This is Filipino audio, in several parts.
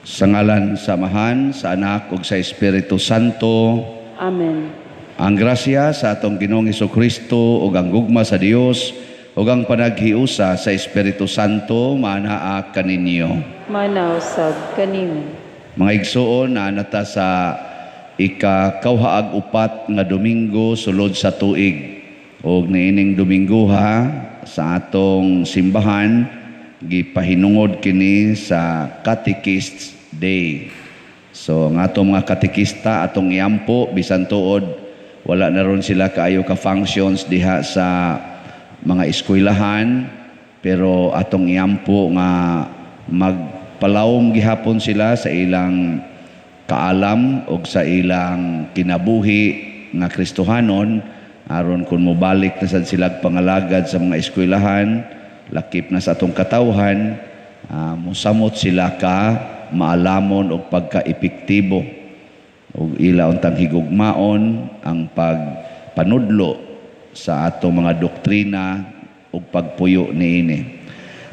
Sa ngalan sa Amahan, sa Anak, ug sa Espiritu Santo. Amen. Ang grasya sa atong Ginoong Hesukristo ug ang gugma sa Dios ug ang panaghiusa sa Espiritu Santo manaa kaninyo. Manaw sab kanimo. Mga igsoon, naanata sa ika-kauhaag upat nga Domingo sulod sa tuig. Og niining Domingoha sa atong simbahan gipahinungod kini sa Catechist Day. So ang atong mga katekista atong iampo bisan tuod wala na ron sila kaayo ka functions diha sa mga eskwelahan, pero atong iampo nga magpalawom gihapon sila sa ilang kaalam o sa ilang kinabuhi nga Kristohanon aron kung mobalik na sad sila pangalagad sa mga eskwelahan, lakip na sa atong katawhan, musamot sila ka maalamon o pagka-epektibo o ila untang higugmaon ang pagpanudlo sa atong mga doktrina o pagpuyo niini.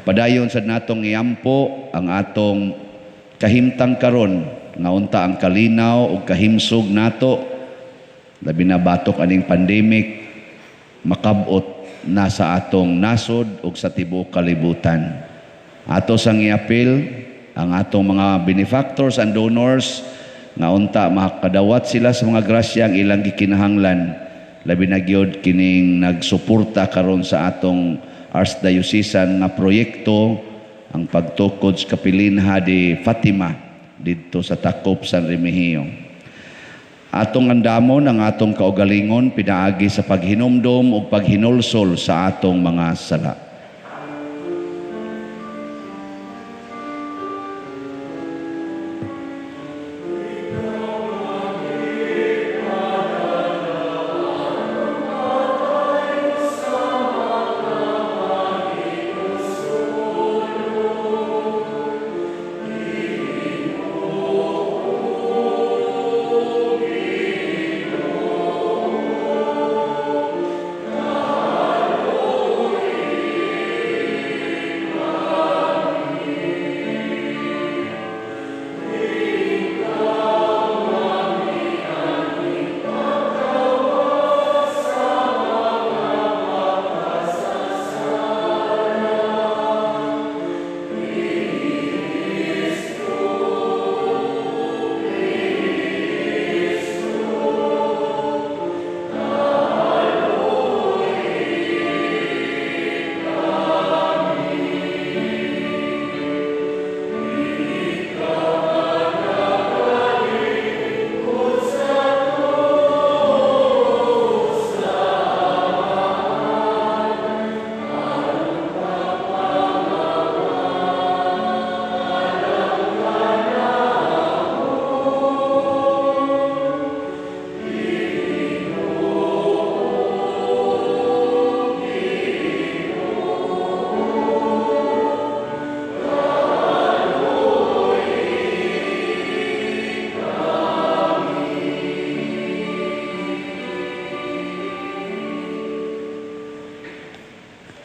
Padayon sa natong iampo ang atong kahimtang karon nga unta ang kalinaw o kahimsog nato labi na batok aning pandemic makabot na sa atong nasod o sa tibuok kalibutan. Ato sang iapil ang atong mga benefactors and donors nga unta makadawat sila sa mga grasya ang ilang gikinahanglan, labi na gyud kining nagsuporta karon sa atong archdiocesan nga proyekto ang pagtukod sa Kapilinha de Fatima didto sa Takop, San Remigio. Atong andamon ang atong kaugalingon pinaagi sa paghinumdom o paghinulsol sa atong mga sala.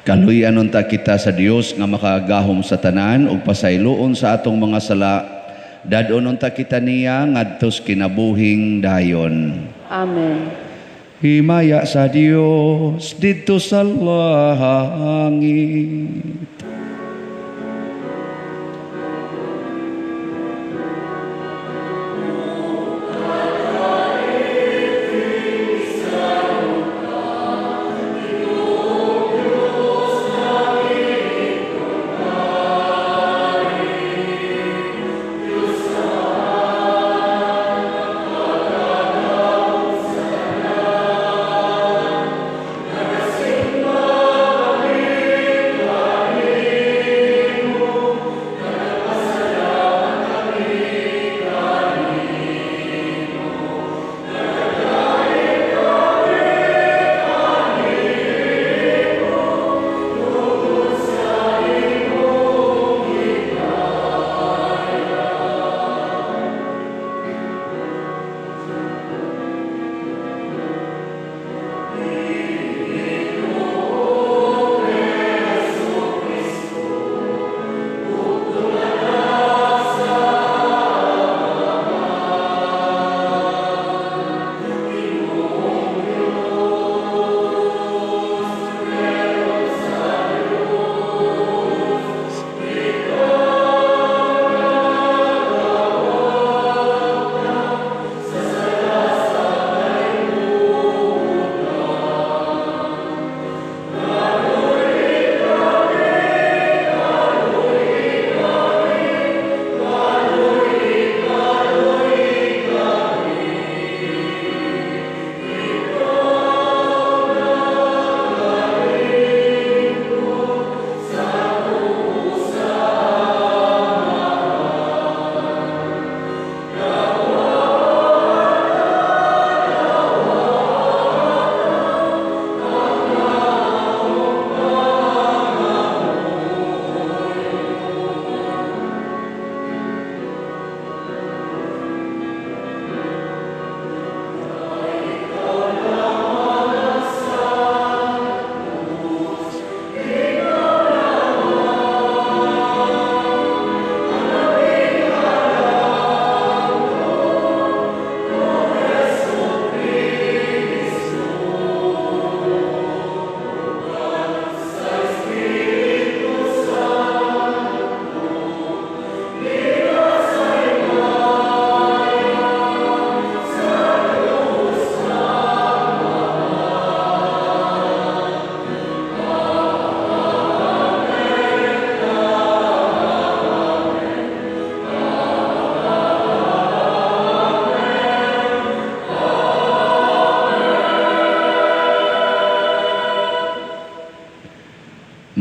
Kaluyan unta kita sa Dios nga makagahom sa tanan ug pasayloon sa atong mga sala. Dadon unta kita niya ngadtos kinabuhing dayon. Amen. Himaya sa Dios didto sa langit.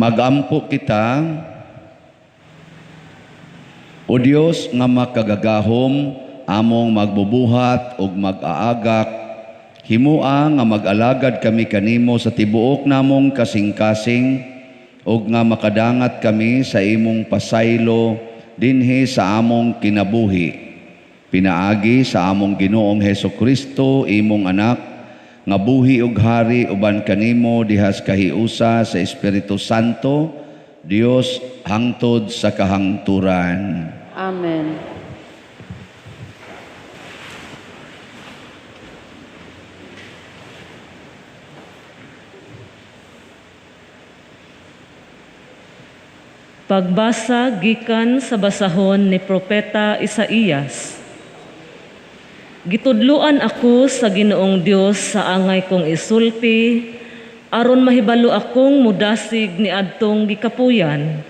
Magampo kita, o Dios nga makagagahom, among magbubuhat ug mag-aagak, himua nga mag-alagad kami kanimo sa tibuok namong kasing-kasing, ug nga makadangat kami sa imong pasaylo dinhi sa among kinabuhi. Pinaagi sa among Ginoong Hesukristo, imong anak, nga buhi ug hari uban kanimo dihas kahiusa sa Espiritu Santo, Dios hangtod sa kahangturan. Amen. Pagbasa gikan sa basahon ni Propeta Isaías. Gitudluan ako sa Ginoong Dios sa angay kong isulti, aron mahibalo akong mudasig ni adtong gikapuyan.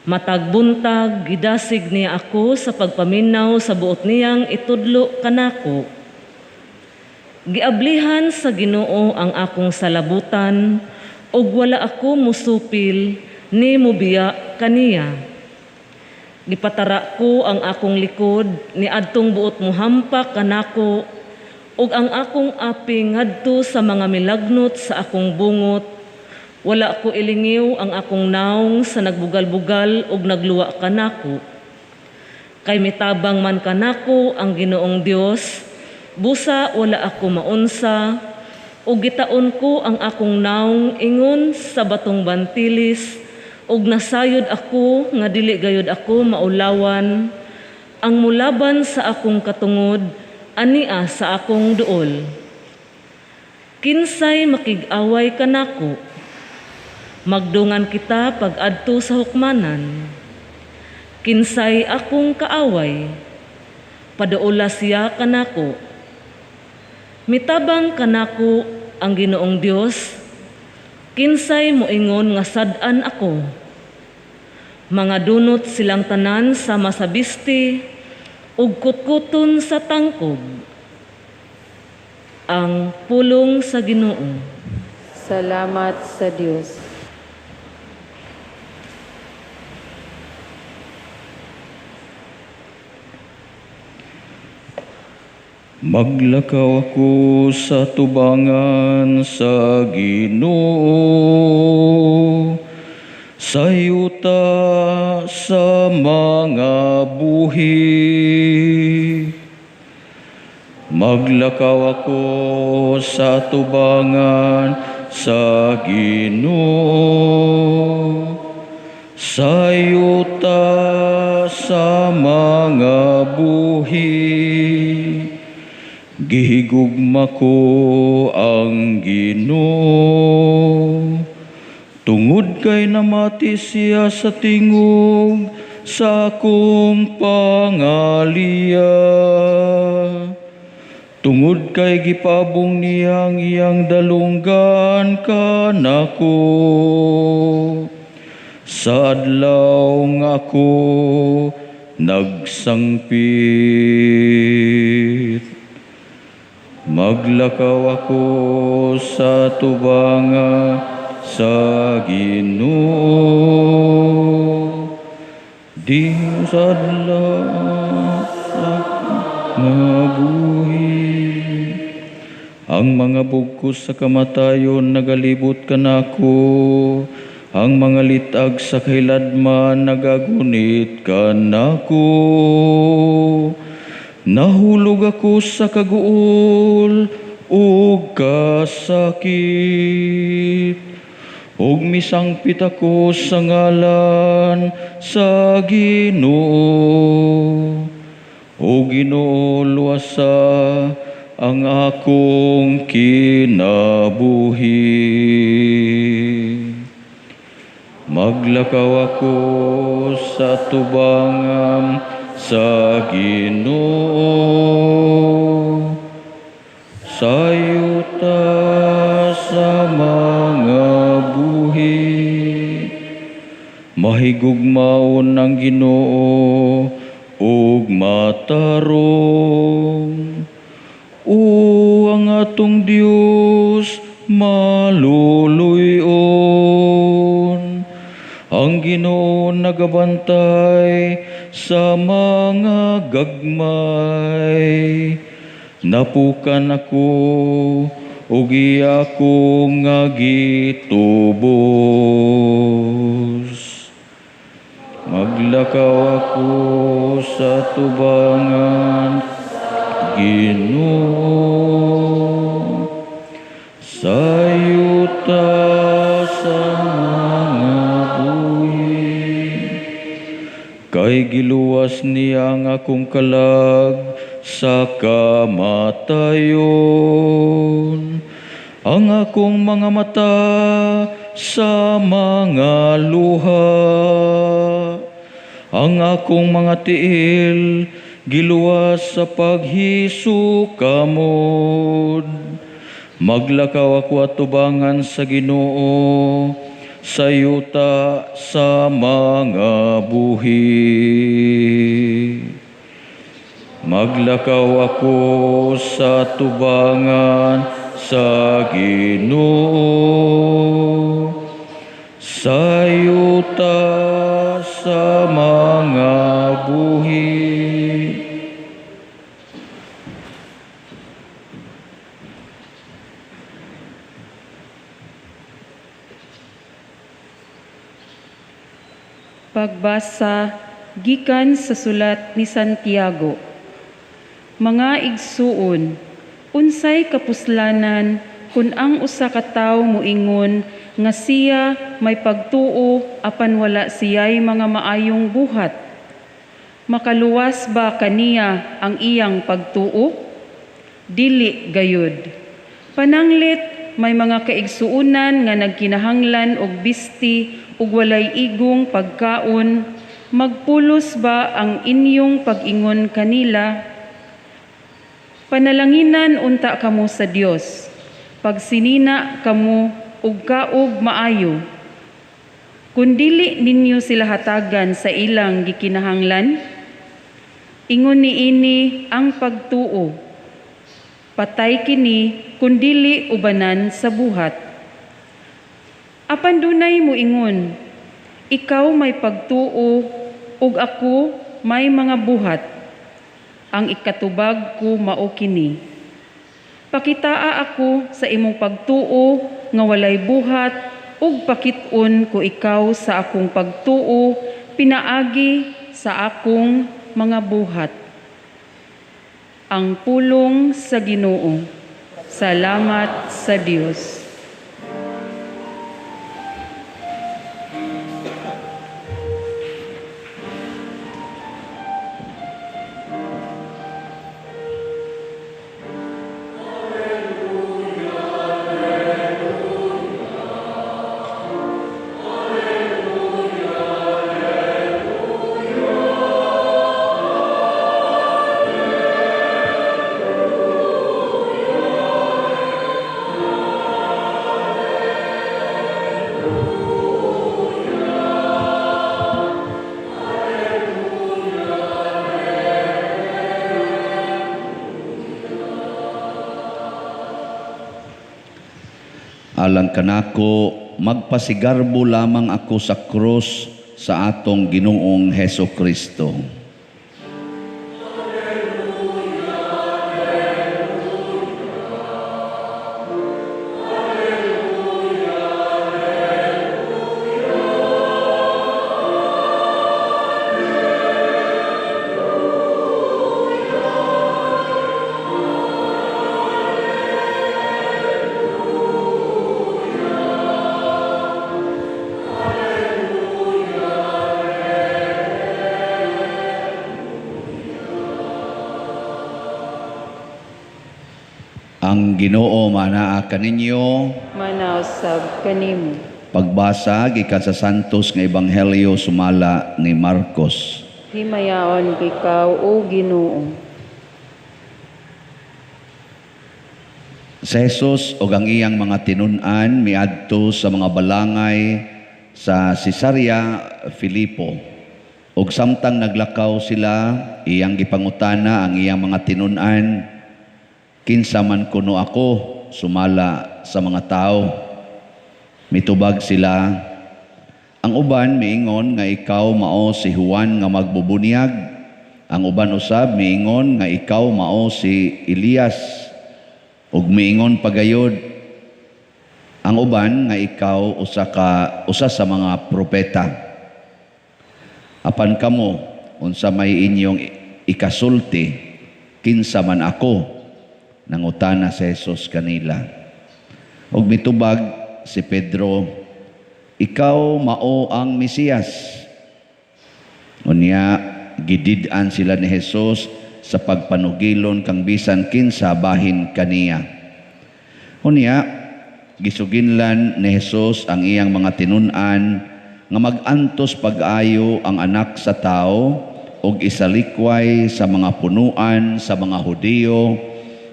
Matag buntag, gidasig niya ako sa pagpaminaw sa buot niyang itudlo kanako. Giablihan sa Ginoo ang akong salabutan, ug wala ako musupil ni mubiya kaniya. Gipatara ko ang akong likod ni adtong buot muhampak kanako, ug ang akong aping ngadto sa mga milagnot sa akong bungot. Wala ko ilingiw ang akong naong sa nagbugal-bugal ug nagluwa kanako. Kay mitabang man kanako ang Ginoong Dios, busa wala ako maunsa, ug gitaon ko ang akong naong ingon sa batong bantilis, ug nasayod ako nga dili gayud ako maulawan, ang mulaban sa akong katungod ania sa akong duol. Kinsay makig-away kanako, magdungan kita pag-adto sa hukmanan. Kinsay akong kaaway, padaula siya kanako. Mitabang kanako ang Ginoong Dios, kinsay moingon nga sad-an ako. Mga dunot silang tanan sa masabisti, ug kutkuton sa tangkob. Ang pulong sa Ginoo. Salamat sa Diyos. Maglakaw ako sa tubangan sa Ginoo, sa yuta sa mga buhi. Maglakaw ako sa tubangan sa Ginoo, sa yuta sa mga buhi. Gihigugma ko ang Ginoo, tungod kay namati siya sa tingog sa akong pangalia. Tungod kay gipabong niyang iyang dalunggan kanako, sa adlaw nga ako nagsangpit. Maglakaw ako sa tubangan sa Ginoo, di sa adlaw nga buhi. Ang mga bugkos sa kamatayon nagalibot kanako, ang mga litag sa kailadman nagagunit kanako. Nahulog ako sa kaguol ug kasakit, ug misangpit ako sa ngalan sa Ginoo. O Ginoo, luwasa ang akong kinabuhi. Maglakaw ako sa tubangan sa Ginoo, sa yuta sa mga buhi. Mahigugmaon ang Ginoo ug matarong, o ang atong Dios maluluyon. nagabantay sa mga gagmay. Napukan ako, ugi ako nga gitubos. Maglakaw ako sa tubangan, Ginoo. Sayuta sa mga buhi, kay giluwas niya ang akong kalag sa kamatayon. Ang akong mga mata sa mga luha, ang akong mga tiil giluwas sa paghisu-kamod. Maglakaw ako at tubangan sa Ginoo, sayuta sa mga buhi. Maglakaw ako sa tubangan sa Ginoo, sayuta sa mga buhi. Pagbasa gikan sa sulat ni Santiago. Mga igsuon, unsay kapuslanan kun ang usa ka tawo moingon nga siya may pagtuo apan wala siya'y mga maayong buhat? Makaluwas ba kaniya ang iyang pagtuo? Dili gayud. Pananglit may mga kaigsuunan nga nagkinahanglan og bisti ug walay igong pagkaon, magpulos ba ang inyong pag-ingon kanila? Panalanginan unta kamo sa Dios, pagsinina kamo ug kaog maayo. Kun dili ninyo sila hatagan sa ilang gikinahanglan, ingon niini ang pagtuo. Patay kini kun dili ubanan sa buhat. Apan dunay moingon, ikaw may pagtuo ug ako may mga buhat. Ang ikatubag ko mao kini. Pakitaa ako sa imong pagtuo nga walay buhat ug pakit-on ko ikaw sa akong pagtuo pinaagi sa akong mga buhat. Ang pulong sa Ginoo. Salamat sa Dios. Alang kanako, magpasigarbo lamang ako sa krus sa atong Ginoong Heso Kristo. Ang Ginoo manaa kaninyo. Manausab kanimo. Pagbasa gikan sa Santos nga Ebanghelyo sumala ni Marcos. Himayaon ikaw o Ginoo. Si Jesus o ang iyang mga tinun-an miadto sa mga balangay sa Cesarea Filipo. Og samtang naglakaw sila, iyang gipangutana ang iyang mga tinun-an, kinsa man kuno ako sumala sa mga tao. Mitubag sila, Ang uban miingon nga ikaw mao si Juan nga magbubunyag. Ang uban usab miingon nga ikaw mao si Elias. Ug miingon pagayod ang uban nga ikaw usa sa mga propeta. Apan kamo unsa may inyong ikasulti, kinsa man ako, nangutana si Jesus kanila. Ug mitubag si Pedro, ikaw mao ang Mesiyas. Unya gidid-an sila ni Jesus sa pagpanugilon kang bisan kinsa bahin kaniya. Unya gisuginlan ni Jesus ang iyang mga tinun-an nga mag-antos pag-ayo ang anak sa tao ug isalikway sa mga punuan sa mga Hudiyo,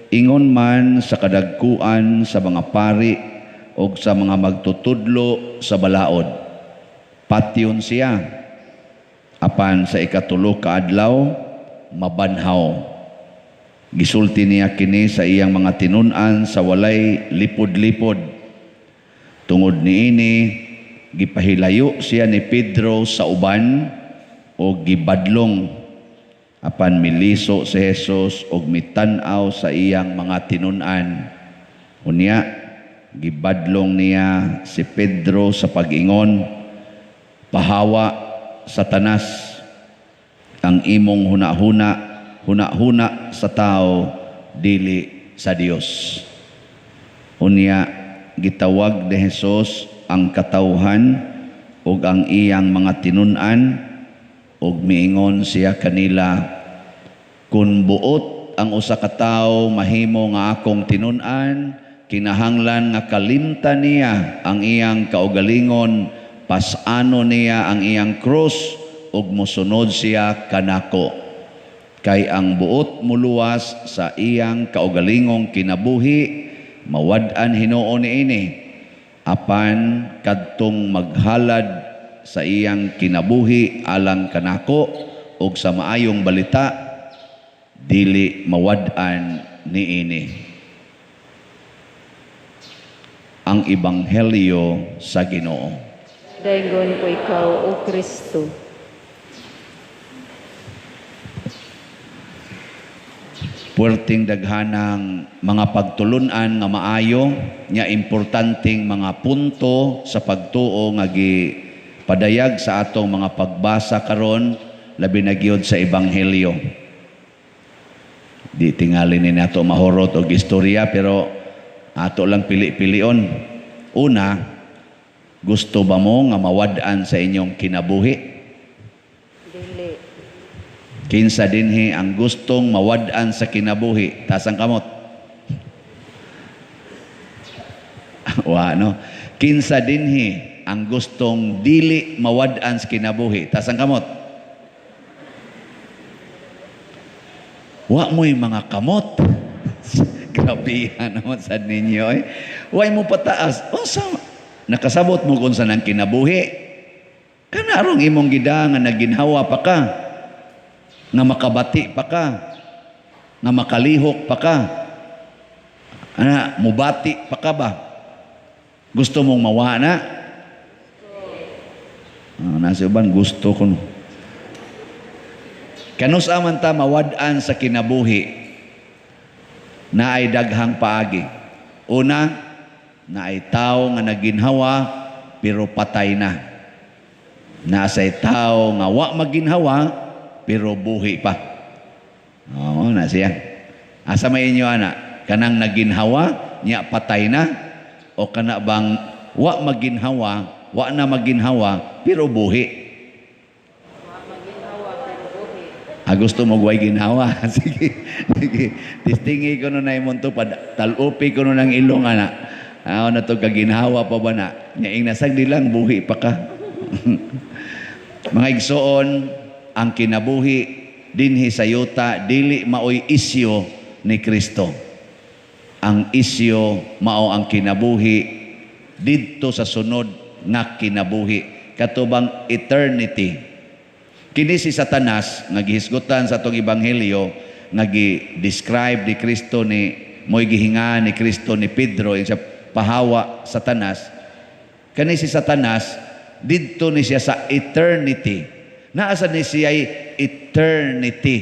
ingon man sa kadagkuan sa mga pari ug sa mga magtutudlo sa balaod. Patyon siya. Apan sa ikatulo ka adlaw, mabanhaw. Gisulti niya kini sa iyang mga tinun-an sa walay lipod-lipod. Tungod niini, gipahilayo siya ni Pedro sa uban o gibadlong. Apan miliso si Jesus og mitan-aw sa iyang mga tinun-an. Unya, gibadlong niya si Pedro sa pag-ingon, pahawa Satanas, ang imong huna-huna sa tao, dili sa Dios. Unya, gitawag ni Jesus ang katawhan ug ang iyang mga tinun-an ug miingon siya kanila, kung buot ang usa ka tawo mahimo nga akong tinun-an, kinahanglan nga kalimtan niya ang iyang kaugalingon, pasano niya ang iyang krus ug mosunod siya kanako. Kay ang buot muluwas sa iyang kaugalingong kinabuhi, mawad-an Hinoo niini. Apan kadtong maghalad sa iyang kinabuhi alang kanako ug sa maayong balita, dili mawad-an niini. Ang Ebanghelyo sa Ginoo. Daingon ko ikaw, O Kristo. Puwerteng daghanang mga pagtulunan nga maayo, nya importanteng mga punto sa pagtuo nga gipadayag sa atong mga pagbasa karon, labi na gyud sa Ebanghelyo. Di tingali ni nato mahurot og istorya, pero ato lang pili-pilion. Una, gusto ba mo nga mawad-an sa inyong kinabuhi? Dili. Kinsa dinhi ang gustong mawad-an sa kinabuhi? Tasang kamot. Wa no. Kinsa dinhi ang gustong dili mawad-an sa kinabuhi? Tasang kamot. Wa mo'y mga kamot. Grabihan naman sa ninyo eh. Way mo pataas. Nakasabot mo kung saan ang kinabuhi. Kanarong imong gida nga naginhawa pa ka, nga makabati pa ka, nga makalihok pa ka, mubati pa ka ba? Gusto mong mawa na? Nasa uban, gusto ko. Kanus aman ta mawad-an sa kinabuhi na ay daghang paagi. Una, na ay tao nga naginhawa pero patay na. Nasa'y tao nga wa maginhawa pero buhi pa. Oo, na siya. Asa may inyo ana? Kanang naginhawa, niya patay na? O kana bang wa maginhawa, wa na maginhawa pero buhi? Gusto mo guway ginhawa? Sige, sige. Tistingi ko nun na imong tupad. Talupi ko nun ng ilong ana. Na to kaginhawa pa ba na? Nyaing nasagdi lang, buhi pa ka. Mga igsoon, ang kinabuhi dinhi sa yuta, dili maoy isyo ni Kristo. Ang isyo mao ang kinabuhi didto sa sunod nga kinabuhi. Katubang eternity. Kini si Satanas, nga gihisgutan sa atong Ebanghelyo, nga gi-describe ni Kristo ni, mo'y gihinga ni Kristo ni Pedro, yung pahawa Satanas. Kani si Satanas, didto ni siya sa eternity. Naasa ni siya ay eternity.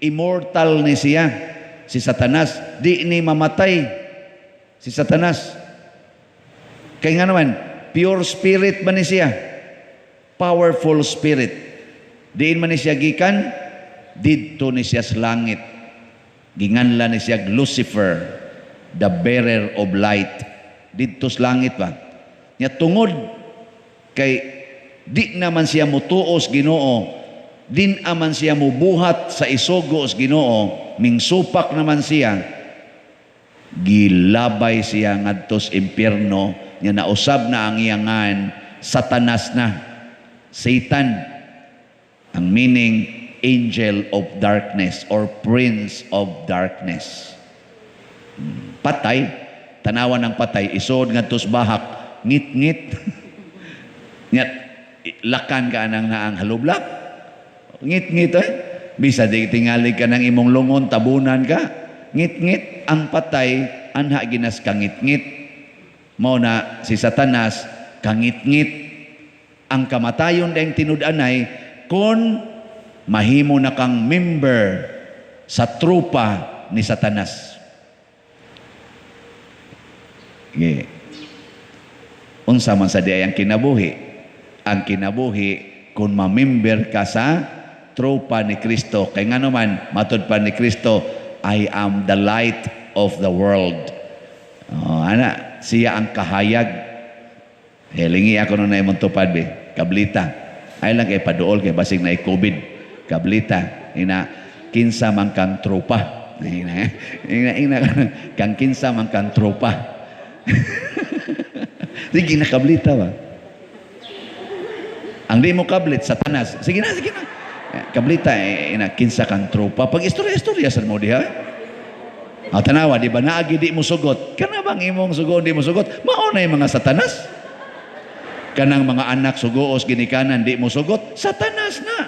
Immortal ni siya. Si Satanas, di ni mamatay. Si Satanas. Kaya nga naman, pure spirit ba ni siya? Powerful spirit. Diin man ni siya gikan, didto ni siya sa langit. Ginganla ni siya Lucifer, the bearer of light. Didto sa langit ba? Nya tungod kay di naman siya mutuos Ginoo, din aman siya mubuhat sa isugo sa Ginoo, mingsupak naman siya, gilabay siya ngadto sa impyerno, nya nausab na ang iyangan Satanas na, Satan, ang meaning angel of darkness or prince of darkness. Patay, tanawan ng patay, isod ngadto sa bahak, ngit-ngit. Nya lakan ka nang naang halublak. Ngit-ngit bisa di tingali ka ng imong lungon, tabunan ka. Ngit-ngit ang patay, anha ginas kangit-ngit. Mao na si Satanas kangit-ngit. Ang kamatayon dayang tinud-anay kon mahimo na kang member sa trupa ni Satanas. Okay. Unsa man sa diay ang kinabuhi? Ang kinabuhi kung mamember ka sa trupa ni Kristo. Kaya nga naman, matod pa ni Kristo, I am the light of the world. Siya ang kahayag. Lingi ako nung naimong tupad, kablita. Ay lang kay paduol, kay basig na COVID. Kablita. Kinsa man kang trupa. Kang kinsa man kang trupa. Sige na kablita ba? Ang di mo kablit, Satanas. Sige na. Kablita, kinsa kang tropa. Pag istorya sa mo diha. Tanawa, di ba naagi di mo sugot? Kana bang imong sugot, di mo sugot? Mauna yung mga Satanas. Kanang mga anak sugoos, ginikanan, di mo sugot? Satanas na.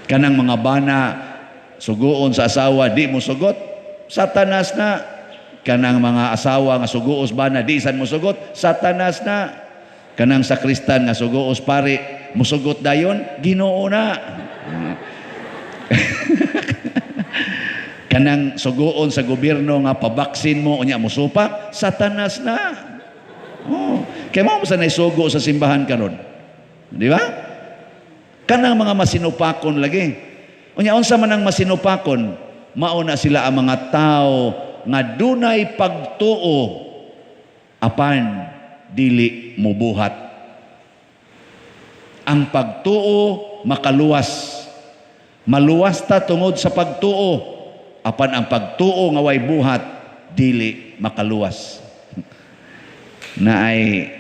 Kanang mga bana, sugoon sa asawa, di mo sugot? Satanas na. Kanang mga asawa nga sugoos bana, di san mo sugot? Satanas na. Kanang sakristan nga sugoos pare, musugot dayon, Ginoo na. Kanang sugoon sa gobyerno nga pabaksin mo, unya musupak, Satanas na. Kaya mo sa naisugo sa simbahan karon. Di ba? Kanang mga masinupakon lagi. Unya unsa man ang masinupakon, mauna sila ang mga tao nga dunay pagtuo apan dili mubuhat. Ang pagtuo makaluwas. Maluwas ta tungod sa pagtuo. Apan ang pagtuo nga way buhat dili makaluwas. Na ay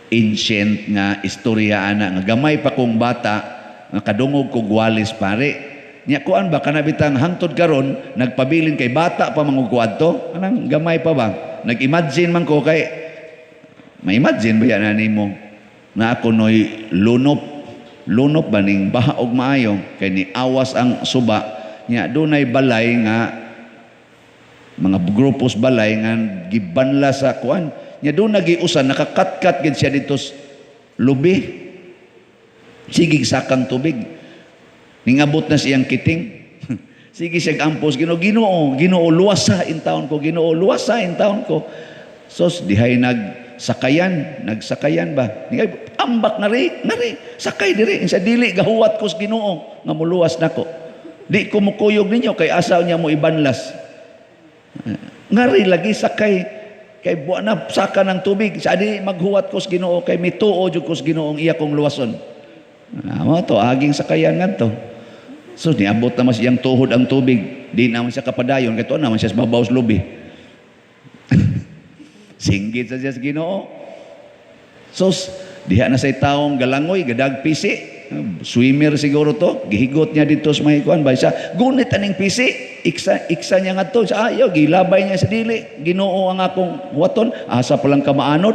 ancient nga istorya ana nga gamay pa kong bata nga kadungog kog walis pare. Nya kuan ba kanabitang hangtod karon nagpabilin kay bata pa mangugkuad to? Anang gamay pa ba? Nag-imagine man ko kay ma-imagine ba yan nimo na ako no'y lunop ba ning baha og maayo kay ni awas ang suba nya dunay balay nga mga grupos balay nga gibanla sa kuan nya doon nagiusan nakakatkat gid siya dito lubi sigig sakang tubig ningabot na siyang kiting sige siya ampos Ginoo luwasa in taon ko Ginoo luwasa in taon ko sos dihay nagsakayan ba? Ambak nari, sakay diri, sa dili gahuwat ko sa Ginoo nga muluwas nako. Di ko mukuyog ninyo kay asaw niya mo ibanlas. Ngari lagi sakay kay buwan na saka ng tubig, sa di maghuwat ko sa Ginoo kay mituo jud ko sa Ginoo ang iya kong luwason. Mo to aging sakayan ngadto. So niabot naman siyang tuhod ang tubig, di naman siya kapadayon kay tuwa naman siya sa babaw sa lubi. Singgit sa siya sa Ginoo. So, diha na say taong galangoy, gadag pisi. Swimmer siguro to. Gihigot niya dito sa mahikuan. Ba siya, gunit aning pisi. Iksa niya nga to. Sa ayaw, gilabay niya sa dili. Ginoo ang akong waton. Asa palang kamaanod.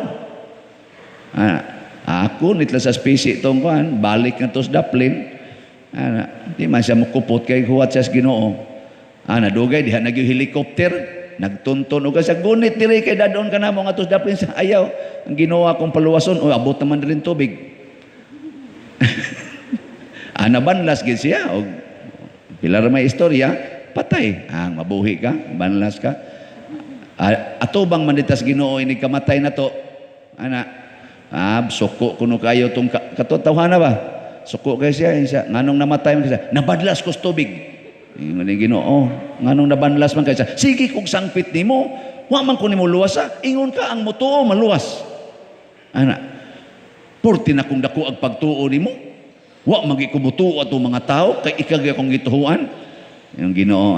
Ako, nitla sa pisi itong kuan. Balik na to sa daplin. Di man siya mukupot kay huwat siya sa Ginoo. Nadugay, diha nagyo helicopter. nagtunton og sa gunit diri kay dadon ka namo nga tos dapin sa ayaw. Ang ginawa kong paluwason, o abot naman rin tubig. Nabanlas gid siya og pilar may istorya, patay. Mabuhi ka, banlas ka. Atubang manitas Ginoo ini kamatay na to. Suko kuno kayo tong katotawhana ba? Suko kay siya, nganong namatay man siya. Nabadlas ko sa tubig. Ingon ni Ginoo, nganong nabanlas man kay siya. Sige kog sangpit nimo, wa man ko nimo luwasa. Ingon ka ang mutuo maluwas. Porti na kung dako ag pagtuo nimo. Wa magikubutuo ato mga tao kay ikag akong gituhuan. Yung Ginoo,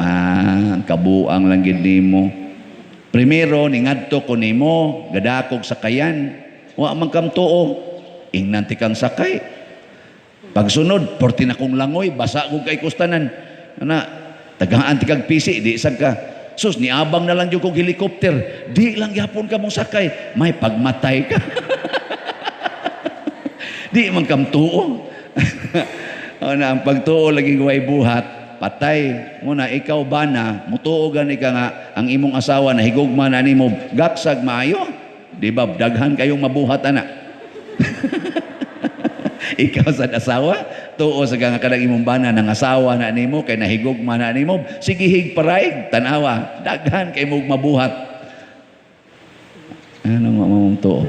kabuang lang gid nimo. Primero ningadto ko nimo, gadakog sakayan. Wa man kam tuo, ingnanti kang sakay. Pagsunod, porti na kong langoy, basa ko kay kustanan. Tagaan ti kag pisi, di isag ka. Sus, niabang na lang yung kong helicopter. Di lang yapon ka mong sakay. May pagmatay ka. Di man kam tuo. Ang pagtuo lagi guway buhat, patay. Muna, ikaw ba na, mutuogan ika nga, ang imong asawa na higugma na nimo, gaksag maayo. Di ba, daghan kayong mabuhat, anak. Ikaw sa asawa, tuo sa nga kanang imong bana ng asawa na nimo, kay nahigugma na nimo, sige higparaig, tanawa, daghan kay mong mabuhat. Ano nga mamong tuo?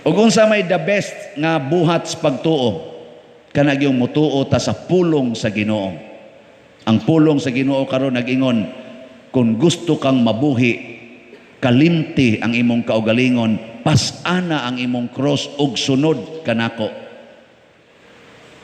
O kung sa may the best nga buhat sa pagtuo, kanag yung mutuo ta sa pulong sa Ginoo. Ang pulong sa Ginoo karon nag-ingon, kung gusto kang mabuhi, kalimti ang imong kaugalingon, pasana ang imong cross ug sunod kanako.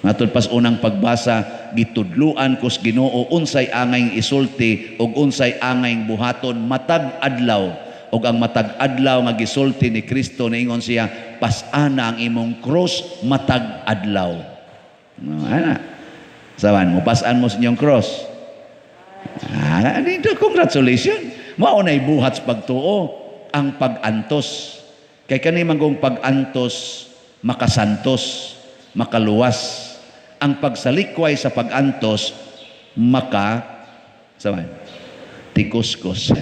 Matod pas unang pagbasa, gitudluan kos Ginoo unsay angay isulti ug unsay angay buhaton matag adlaw. Og ang matag adlaw nga gisulti ni Kristo niingon siya, pasana ang imong cross matag adlaw. Saban mo pasan mo sa inyong cross. Dito, congratulations. Mao nay buhat sa pagtuo ang pag-antos. Kay kani manggong pag-antos makasantos, makaluwas. Ang pagsalikway sa pag-antos tikuskos.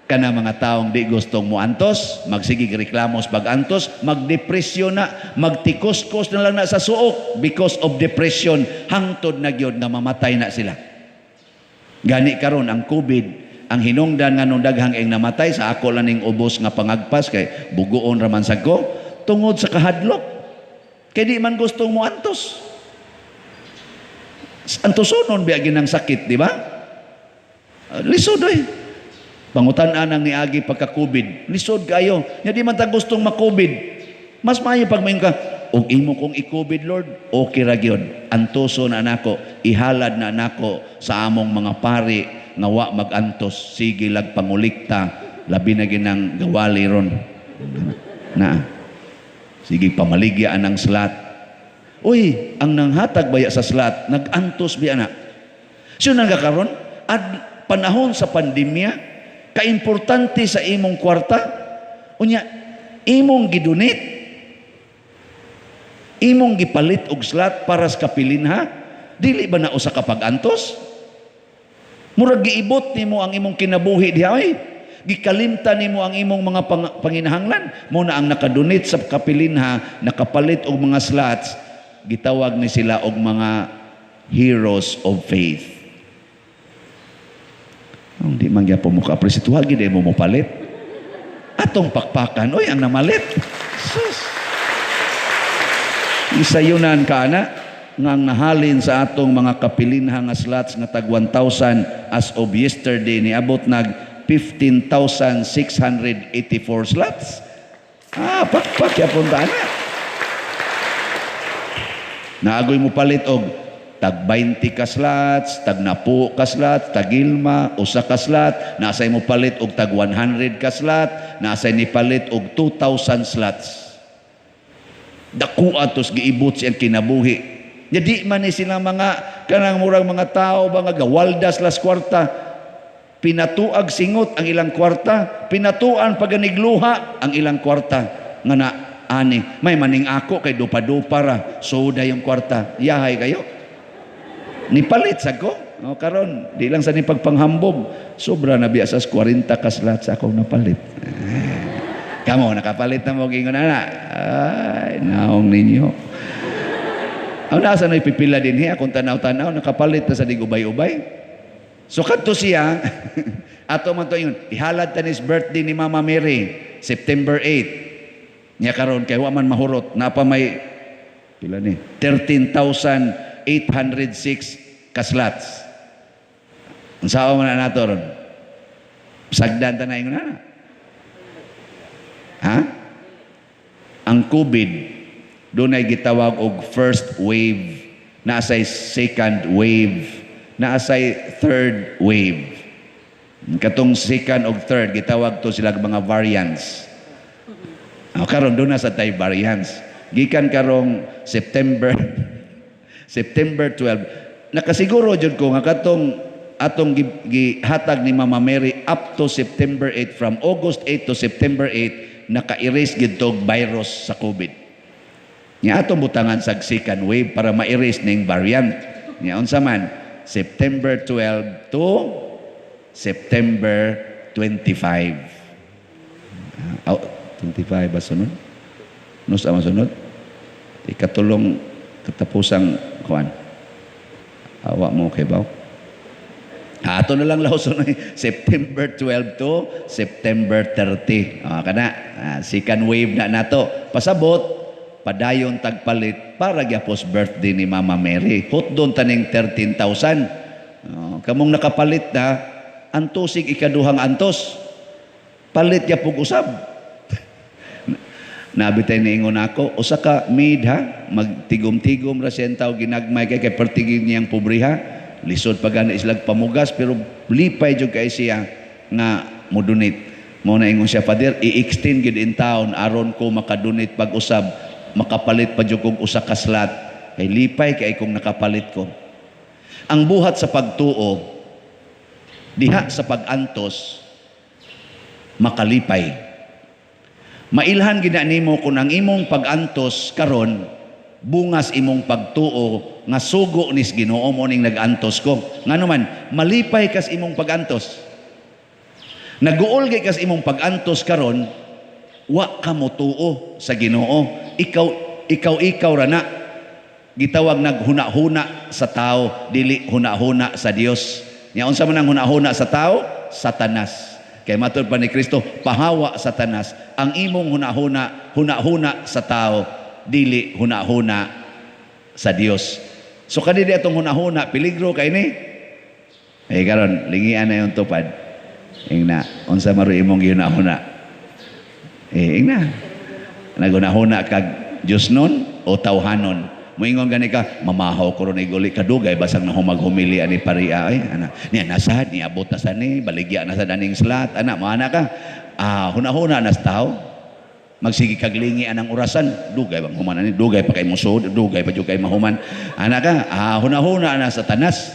Kana mga taong di gustong mo antos, magsigig reklamo sa pag-antos, magdepresyon na, magtikuskos na lang na sa suok because of depression, hangtod na gyud na mamatay na sila. Gani karon ang COVID, ang hinungdan nga nung daghang ing namatay, sa ako lang ning ubos nga pangagpas, kay buguon raman sad ko, tungod sa kahadlok. Kay di man gustong mo antos. Antosonon biya ginang sakit, di ba? Lisod eh. Pangutan-an ang niagi pagka-COVID. Lisod kayo. Nga di man ta gustong ma-COVID. Mas maayo pag mayon ka, og imo kong i-COVID, Lord, okay ra gyud. Antoso na nako, ihalad na nako sa among mga pari nga wa mag-antos. Sige lag pangulikta, labi na ginang gawali ron. Sige pamaligyaan ang slat. Uy, ang nanghatag baya sa slat, nag-antos biya na. So nagkakaroon, panahon sa pandemya, kaimportante sa imong kwarta, unya, imong gidunit, imong gipalit og slat para sa kapilinha, dili ba na usa ka pag-antos? Murag giibot nimo ang imong kinabuhi diha, gikalimta nimo ang imong mga panginahanglan, mo na ang nakadunit sa kapilinha, nakapalit og mga slats, gitawag ni sila og mga heroes of faith. Hindi man gyapon mo ka-appreciate, wag gid mo palit. Atong pakpakan, oy ang namalit. Sus. Isayunan ka na ngang nahalin sa atong mga kapilinha nga slots nga tag 1,000 as of yesterday ni abot nag 15,684 slots. Pakpak yapon ta na. Naagoy mo palit og tag 20 ka slots, tag 10 ka slots, tag 5, usa ka slot, nasay mo palit og tag 100 ka slot, nasay ni palit og 2,000 slots. Daku atos giibot siyang kinabuhi. Di man ni sila mga kanang murang mga tao ba nga gawaldas las kwarta, pinatuag singot ang ilang kwarta, pinatuan paganigluha ang ilang kwarta nga na ani may maning ako kay dupa-dupa ra soda yung kwarta, yahay kayo. Nipalit sa ko. O karon, di lang sa ni pagpanghambog, sobra na biya sa 40 kaslat sa akong napalit. Kamo, nakapalit na mo gingon ana. Ay, naong ninyo. Ang nasa na ipipila din hiya, kung tanaw-tanaw, nakapalit na sa digubay-ubay. So kadto siya, ato man to yun, ihalad ta nis birthday ni Mama Mary, September 8. Nya karon kay wa man mahurot, napa may pila ni 13,806 kaslats. Unsa man na nato ron? Sagdan ta na ingon na. Ha? Ang COVID doon ay gitawag og first wave, naasay second wave, naasay third wave. Katong second og third gitawag to sila mga variants. Karon doon na sa tay variants. Gikan karong September 12, nakasiguro jud ko nga katong atong gihatag ni Mama Mary up to September 8, from August 8 to September 8, naka-erase gid tog virus sa COVID. Nya atong butangan sa second wave para ma-erase ning variant. Nya unsa man, September 12 to September 25. 25 ba sunod? Nus ang sunod? Ikatulong katapusang kuan. Awa mo kay baw. Ato na lang lawson September 12 to September 30. Kana second wave na nato. Pasabot padayon tagpalit para gyapos birthday ni Mama Mary. Hot doon taning 13,000. Kamong nakapalit na, antosig ikaduhang antos. Palit gyapog usab. Nabitay ni ingon ako, usa ka maid ha, magtigom-tigom ra siya taw ginagmay kay pertigin niyang pobriha. Lisod pa gani islag pamugas pero lipay jud kay siya nga mo donate. Mo na ingon siya, Father, i-extend gid in town aron ko makadonate pag usab, makapalit pa jud kog usa ka slot. Kay lipay kay kung nakapalit ko. Ang buhat sa pagtuo diha sa pagantos makalipay. Mailhan gid nimo kung ang imong pagantos karon bungas imong pagtuo nga sugo nis Ginoo mo ning nagantos ko. Ngano man malipay kas imong pagantos. Naguol kay kas imong pagantos karon wa ka motuo sa Ginoo. Ikaw ra na gitawag naghuna-huna sa tao, dili huna-huna sa Dios. Nya unsa man ang huna-huna sa tao? Satanas. Kay matud pa ni Kristo, pahawa Satanas. Ang imong huna-huna sa tao, dili huna-huna sa Dios. So kanidi atong huna-huna, peligro kay ni. Ay karon, lingian na yung tupad. Ingna, unsa maro imong huna-huna? Ingna. Naguna-huna kag Dios nun o tawhanon. Moingon gani ka, mamahaw ko ron iguli kadugay basang na humaghumili ani paria ay ana. Niya nasad ni abot na sa ni baligya na sa daning slat ana mo ana ka. Huna-huna nas tao. Magsigi kaglingi anang orasan, dugay bang human ani, dugay pa kay musod, dugay pa jud kay mahuman. Ana ka, huna-huna na sa tanas.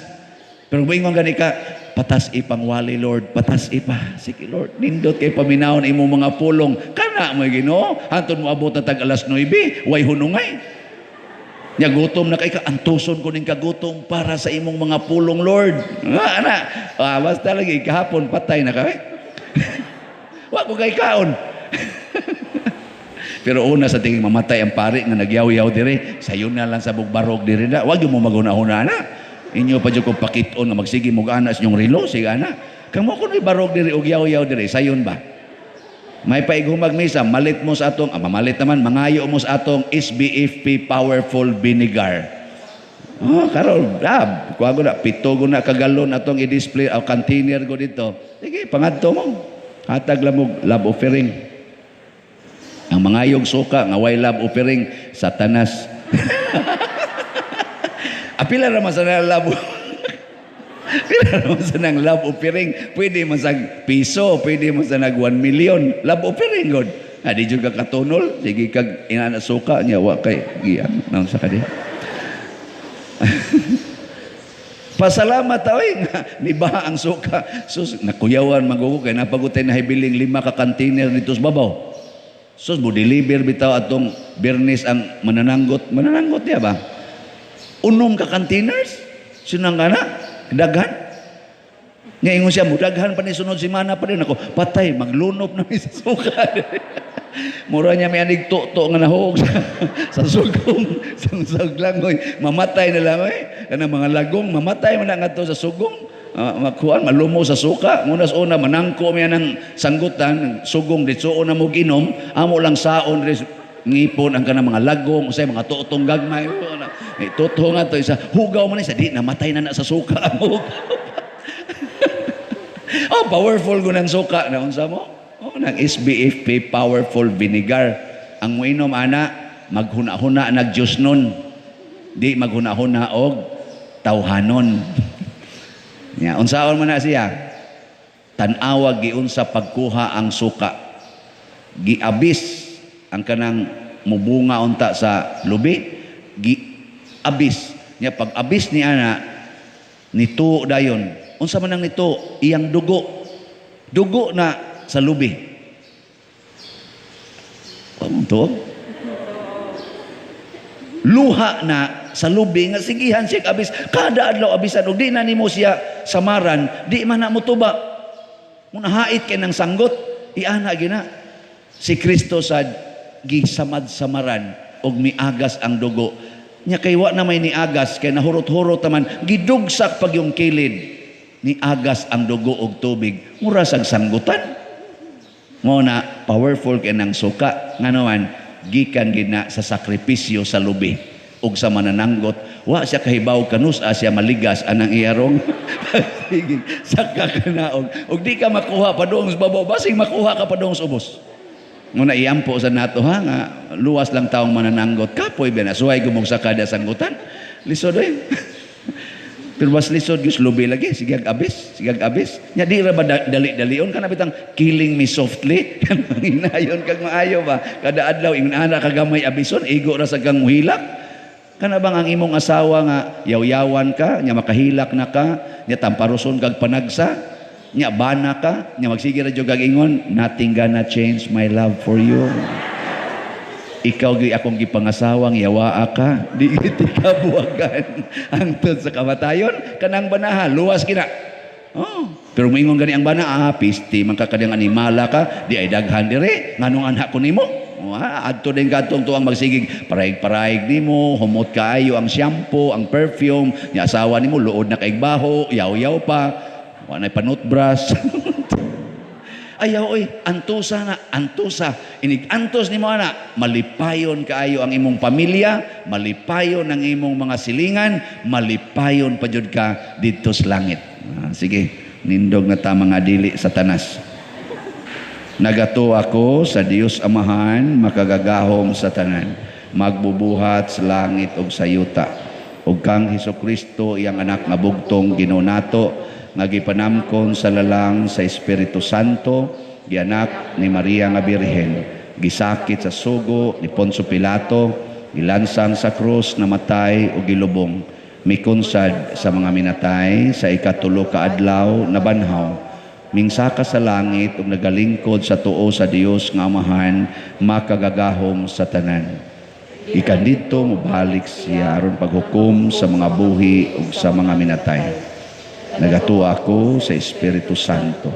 Pero moingon gani ka, patas ipang wali Lord, patas ipa. Sige Lord, nindot kay paminawon imo mga pulong. Kana mo Ginoo, hantud mo abot na tag alas 9, way hunungay. Nya gutom na kay ka, antuson ko ning kagutom para sa imong mga pulong Lord. Ana, basta lagi kahapon patay na ka. Wa ko kay kaon. Pero una sa tingin mamatay ang pari nga nagyaw-yaw dire, sayon na lang sa bugbarog dire na. Wag mo maguna-una na. Inyo pa jud ko pakit-on nga magsige mo ana sa inyong relo, sige ana. Kamo kun barog dire og yaw-yaw dire, sayon ba? May paigumag misa, malit mo sa atong, mamalit naman, mangayo mo sa atong SBFP Powerful Vinegar. Karon, kuha ko na, 7 ko na kagalon atong i-display, container ko dito. Sige, pangadto mo. Hatag lamog, love offering. Ang mangayog suka, nga way love offering, Satanas. Apila naman sa love Pila naman sa nang love offering, pwede man sa piso, pwede man sa nag 1 million. Love offering, God. Di dyan ka katunol, sige kag inanasuka niya, wa kay giyan, nang sa kadi. Pasalamat oy nga nibaha ang suka. Sus, nakuyawan magugo kay napagutay na hibiling 5 ka container dito sa babaw. Sus, mo deliver bitaw atong Bernes ang manananggot. Manananggot niya ba? 6 ka containers? Sinang kana? Daghan. Nga ingon siya, mudaghan pa ni sunod si mana pa rin ako. Patay, maglunop na mi sa suka. Mura niya may anig to nga nahog sa sugong, sa saglangoy. Mamatay na lang Kanang mga lagong, mamatay man nga to sa sugong. Makuhan, malumo sa suka. Munas una, manangko miya ng sanggutan, sugong, ditsuon na mo ginom, amo lang saon, ngipon ang kanang mga lagong, usay mga tutong gagmay. Tutong nga to, isa, hugaw man isa, di namatay na sa suka. Oh, powerful ko ng suka. Naunsa mo? Oh, ng SBFP, powerful vinegar. Ang muinom, ana, maghuna-huna nag-juice nun. Di maghuna-huna og tawhanon. Ya, unsaon man na siya? Tanawa giunsa pagkuha ang suka. Giabis ang kanang mubunga unta sa lubi. Giabis. Nya pag abis ni ana nito dayon. Unsa man ang nito? Iyang dugo. Dugo na sa lubi. Ito? Luha na sa lubi nga sigihan siya abis. Kada adlaw abisan og di na nimo siya samaran, di man na mutuba. Munahait kay nang sanggot, iana gina. Si Kristo sad gisamad-samaran og miagas ang dugo. Nya kay wa na may niagas kay nahurot-hurot taman gidugsak pag yung kilid. Niagas ang dugo og tubig, mura sag sanggutan. Mo na powerful kay nang suka nganoan gikan gid na sa sakripisyo sa lubi ug sa manananggot. Wa siya kahibaw kanus siya maligas anang iyarong. Sige, saka ka na og di ka makuha pa doong sa babaw, basing makuha ka pa doong sa ubos. Muna iampo sa nato ha nga luwas lang taong manananggot kapoy ba na suway gumog sa kada sanggutan. Lisod pero mas lisod yung lubi lagi, sigag abis. Nya di ra ba dali-dalion ka na bitang killing me softly. Hinayon kag maayo ba? Kada adlaw ingana kagamay abison, igo ra sa kang muhilak. Kana bang ang imong asawa nga yaw-yawan ka, nya makahilak na ka, nya tamparuson kag panagsa, nya bana ka, nya magsige ra jud kag ingon, nothing gonna change my love for you. Ikaw gi akong gipangasawang yawa ka, di iti ka buwagan hangtod sa kamatayon, kanang banaha, luwas kina. Oh, pero moingon gani ang bana, pisti man ka kadang animala ka, di ay daghan dire, nganong anak ko nimo? Adto din kadtong tuang magsigig, paraig-paraig nimo, humot kaayo ang shampoo, ang perfume, nya asawa nimo luod na kaig baho, yaw-yaw pa, wa nay panutbrush. Ayaw antusa. Inig-antos ni mo ana, malipayon kaayo ang imong pamilya, malipayon ang imong mga silingan, malipayon pa jud ka dito sa langit. Sige, nindog na ta mga dili Satanas. Nagato ako sa Dios Amahan, makagagahom sa tanan, magbubuhat sa langit ug sa yuta. Ug kang Hesukristo iyang anak nga bugtong Ginoo nato, nga gipanamkon sa lalang sa Espiritu Santo, gianak ni Maria nga Birhen, gisakit sa sugo ni Poncio Pilato, gilansang sa krus, namatay o gilubong, mikunsad sa mga minatay, sa ikatulo ka adlaw nabanhaw, mingsaka sa langit ug nagalingkod sa tuo sa Dios nga Amahan, makagagahom sa tanan. Ikan dito mobalik siya aron paghukom sa mga buhi ug sa mga minatay. Nagatuwa ako sa Espiritu Santo,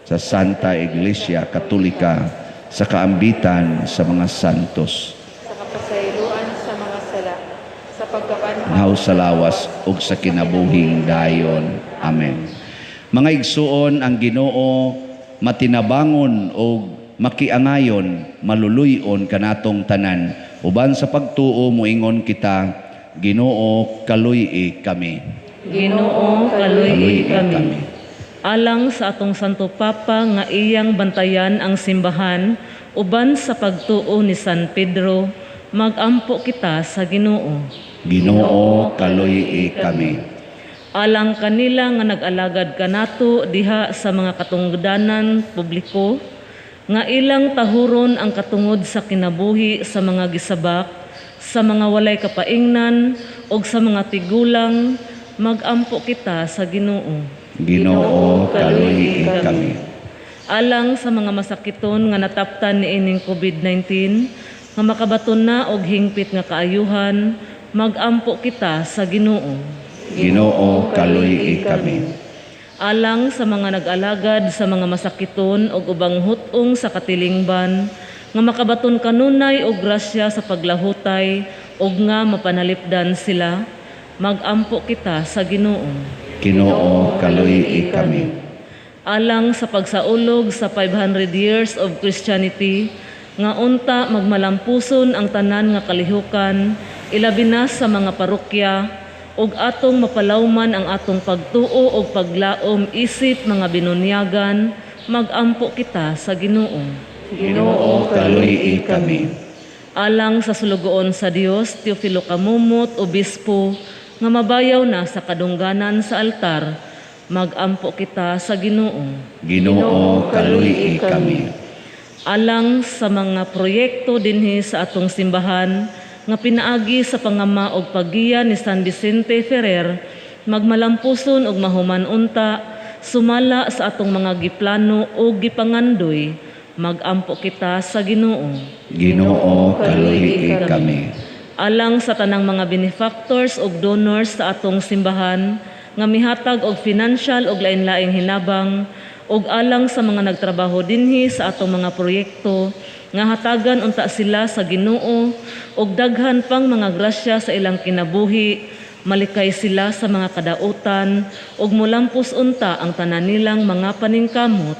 sa Santa Iglesia Katolika, sa kaambitan sa mga santos, sa kapasayloan sa mga sala, sa nahaw sa lawas ug sa kinabuhing dayon. Amen. Mga igsuon, ang Ginoo matinabangon o makiangayon, maluluyon kanatong tanan. Uban sa pagtuo moingon kita, Ginoo kaluy kami. Ginoo kaluy kami. Alang sa atong Santo Papa nga iyang bantayan ang simbahan uban sa pagtuo ni San Pedro, magampo kita sa Ginoo. Ginoo kaluy kami. Alang kanila nga nag-alagad kanato diha sa mga katungdanan publiko, nga ilang tahuron ang katungod sa kinabuhi sa mga gisabak, sa mga walay kapaingnan ug sa mga tigulang, magampo kita sa Ginoo. Ginoo kaluy kami. Alang sa mga masakiton nga nataptan niining COVID-19, nga makabaton na og hingpit nga kaayuhan, magampo kita sa Ginoo. Ginoo kaluy kami. Alang sa mga nag-alagad sa mga masakiton o ubang hutong sa katilingban, nga makabaton kanunay o grasya sa paglahutay o nga mapanalipdan sila, magampo kita sa Ginoo. Ginoo kaluy kami. Alang sa pagsaulog sa 500 years of Christianity, nga unta magmalampuson ang tanan nga kalihukan, ilabi na sa mga parokya, ug atong mapalawman ang atong pagtuo ug paglaom isip mga binunyagan, magampo kita sa Ginoo. Ginoo kaluy kami. Alang sa sulugoon sa Dios, Teofilo Kamumot, Obispo, nga mabayaw na sa kadungganan sa altar, magampo kita sa Ginoo. Ginoo kaluy kami. Alang sa mga proyekto dinhi sa atong simbahan, nga pinaagi sa pangama og paggiya ni San Vicente Ferrer, magmalampuson og mahuman unta, sumala sa atong mga giplano o gipangandoy, magampo kita sa Ginoo. Ginoo kaluy kami. Alang sa tanang mga benefactors ug donors sa atong simbahan, nga mihatag og financial ug lain-laing hinabang, ug alang sa mga nagtrabaho dinhi sa atong mga proyekto, nga hatagan unta sila sa Ginoo ug daghan pang mga grasya sa ilang kinabuhi, malikay sila sa mga kadautan ug molampos unta ang tanan nilang mga paningkamot,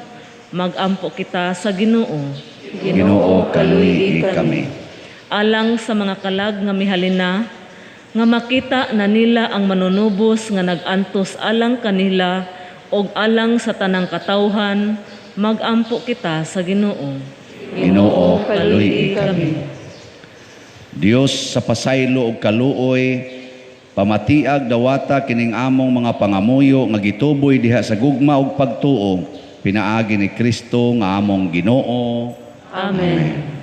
magampo kita sa Ginoo. Ginoo kaluy kami. Alang sa mga kalag nga mihalina, nga makita na nila ang manunubos nga nagantos alang kanila ug alang sa tanang katawhan, magampo kita sa Ginoo. Ginoo kaluy kami. Dios sa pasaylo ug kaluoy, pamatiag dawata kining among mga pangamuyo nga gituboy diha sa gugma ug pagtuo, pinaagi ni Kristo nga among Ginoo. Amen.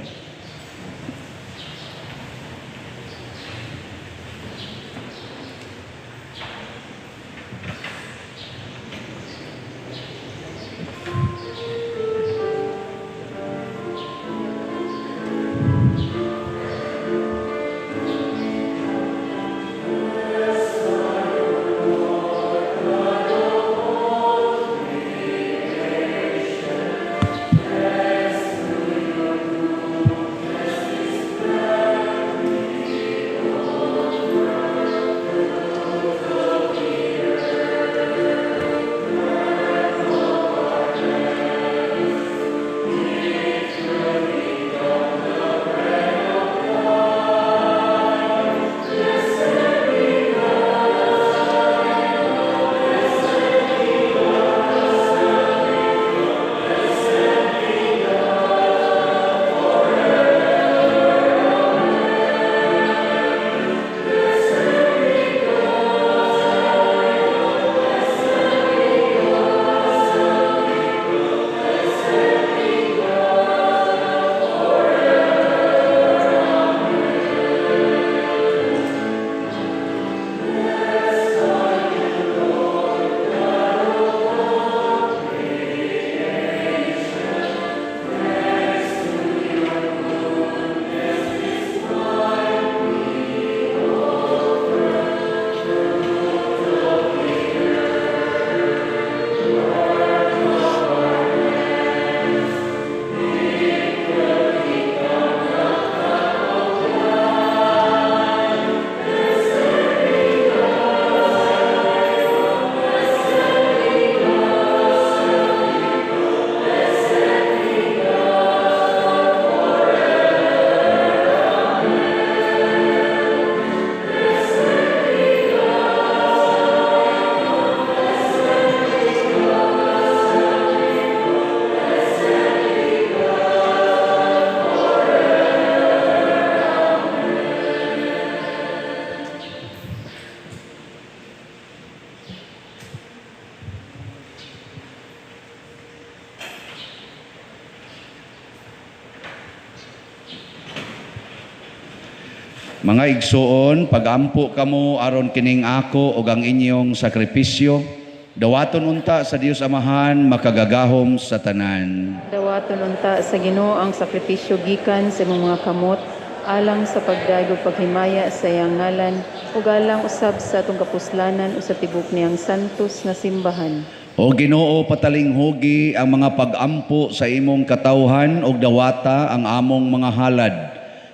Mga igsuon, pagampo kamo aron kining ako ug ang inyong sakripisyo, dawaton unta sa Dios Amahan makagagahom sa tanan. Dawaton unta sa Ginoo ang sakripisyo gikan sa imong mga kamot alang sa pagdaig ug paghimaya sa iyang ngalan ug alang usab sa atong kapuslanan o sa tibok niyang santos nga simbahan. O Ginoo, patalinghugi ang mga pag-ampo sa imong katawhan ug dawata ang among mga halad,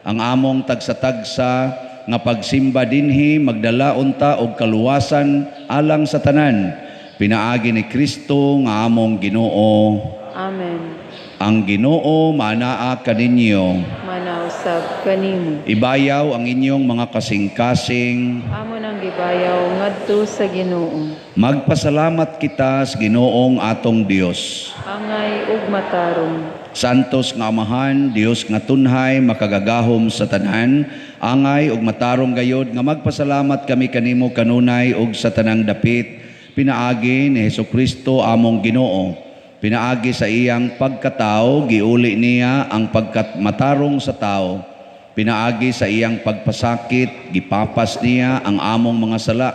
ang among tagsa-tagsa nga pagsimba dinhi magdala unta og kaluwasan alang sa tanan. Pinaagi ni Kristo nga among Ginoo. Amen. Ang Ginoo manaa kaninyo. Manausab kanimo. Ibayaw ang inyong mga kasing-kasing. Amo nang gibayaw ngadto sa Ginoo. Magpasalamat kita sa Ginoong atong Dios. Angay ug matarong. Santos nga Amahan, Dios nga tunhay, makagagahom sa tanan, angay ug matarong gayod nga magpasalamat kami kanimo kanunay ug sa tanang dapit, pinaagi ni Hesukristo among Ginoo. Pinaagi sa iyang pagkatao, giuli niya ang pagkatmatarong sa tao. Pinaagi sa iyang pagpasakit, gipapas niya ang among mga sala.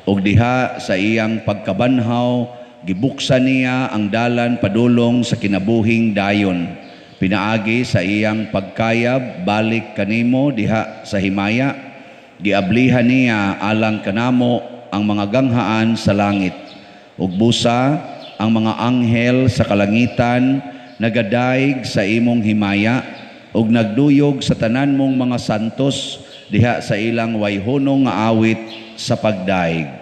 Ug diha sa iyang pagkabanhaw, gibuksan niya ang dalan padulong sa kinabuhing dayon. Pinaagi sa iyang pagkayab, balik kanimo diha sa himaya. Giablihan niya alang kanamo ang mga ganghaan sa langit. Ug busa, ang mga anghel sa kalangitan nagadaig sa imong himaya ug nagduyog sa tanan mong mga santos diha sa ilang wayhunong nga awit sa pagdaig.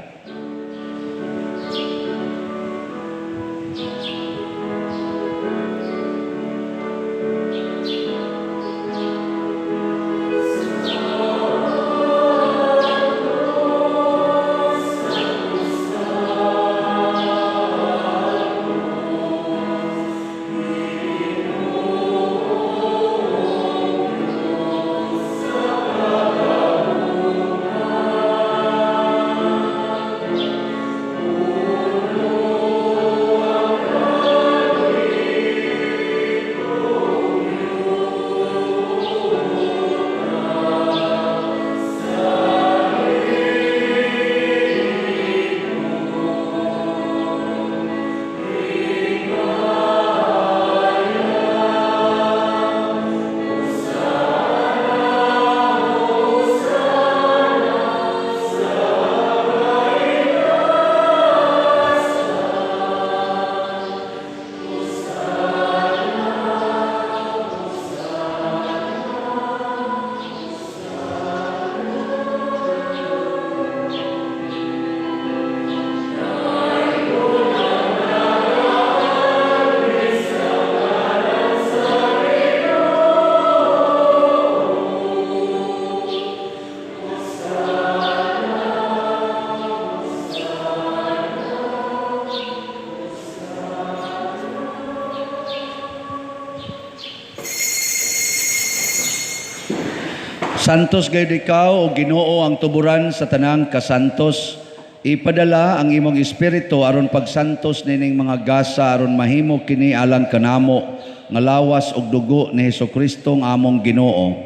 Santos gayud ikaw o Ginoo ang tuburan sa tanang kasantos. Ipadala ang imong espiritu aron pagsantos nining mga gasa aron mahimo kini alang kanamo nga lawas ug dugo ni Hesukristo ang among Ginoo.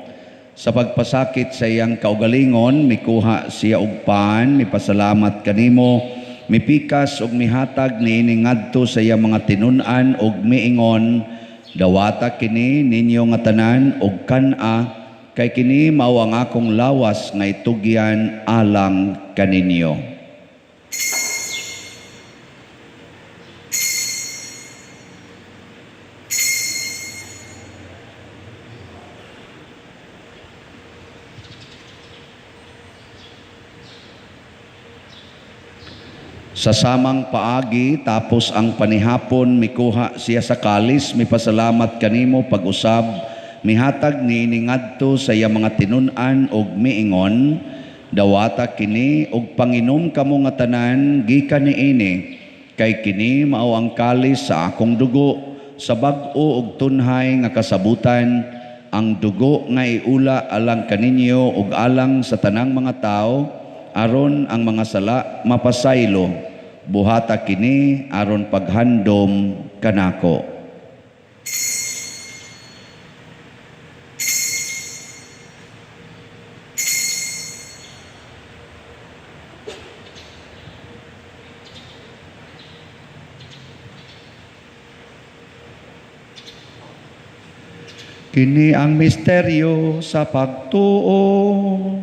Sa pagpasakit sa iyang kaugalingon, mikuha siya og paan, mipasalamat kanimo, mipikas ug mihatag niini ngadto sa iyang mga tinun-an ug miingon, dawata kini ninyo nga tanan ug kan-a kay kini mao ang akong lawas nga itugyan alang kaninyo. Sa samang paagi tapos ang panihapon mikuha siya sa kalis, mipasalamat kanimo pag-usab, mihatag niini ngadto sa iya mga tinun-an ug miingon, dawata kini ug panginom kamo nga tanan gikan niini, kay kini mao ang kalis sa akong dugo, sa bag-o ug tunhay nga kasabutan, ang dugo nga iula alang kaninyo ug alang sa tanang mga tao, aron ang mga sala mapasaylo. Buhata kini aron paghandom kanako. Kini ang misteryo sa pagtuo.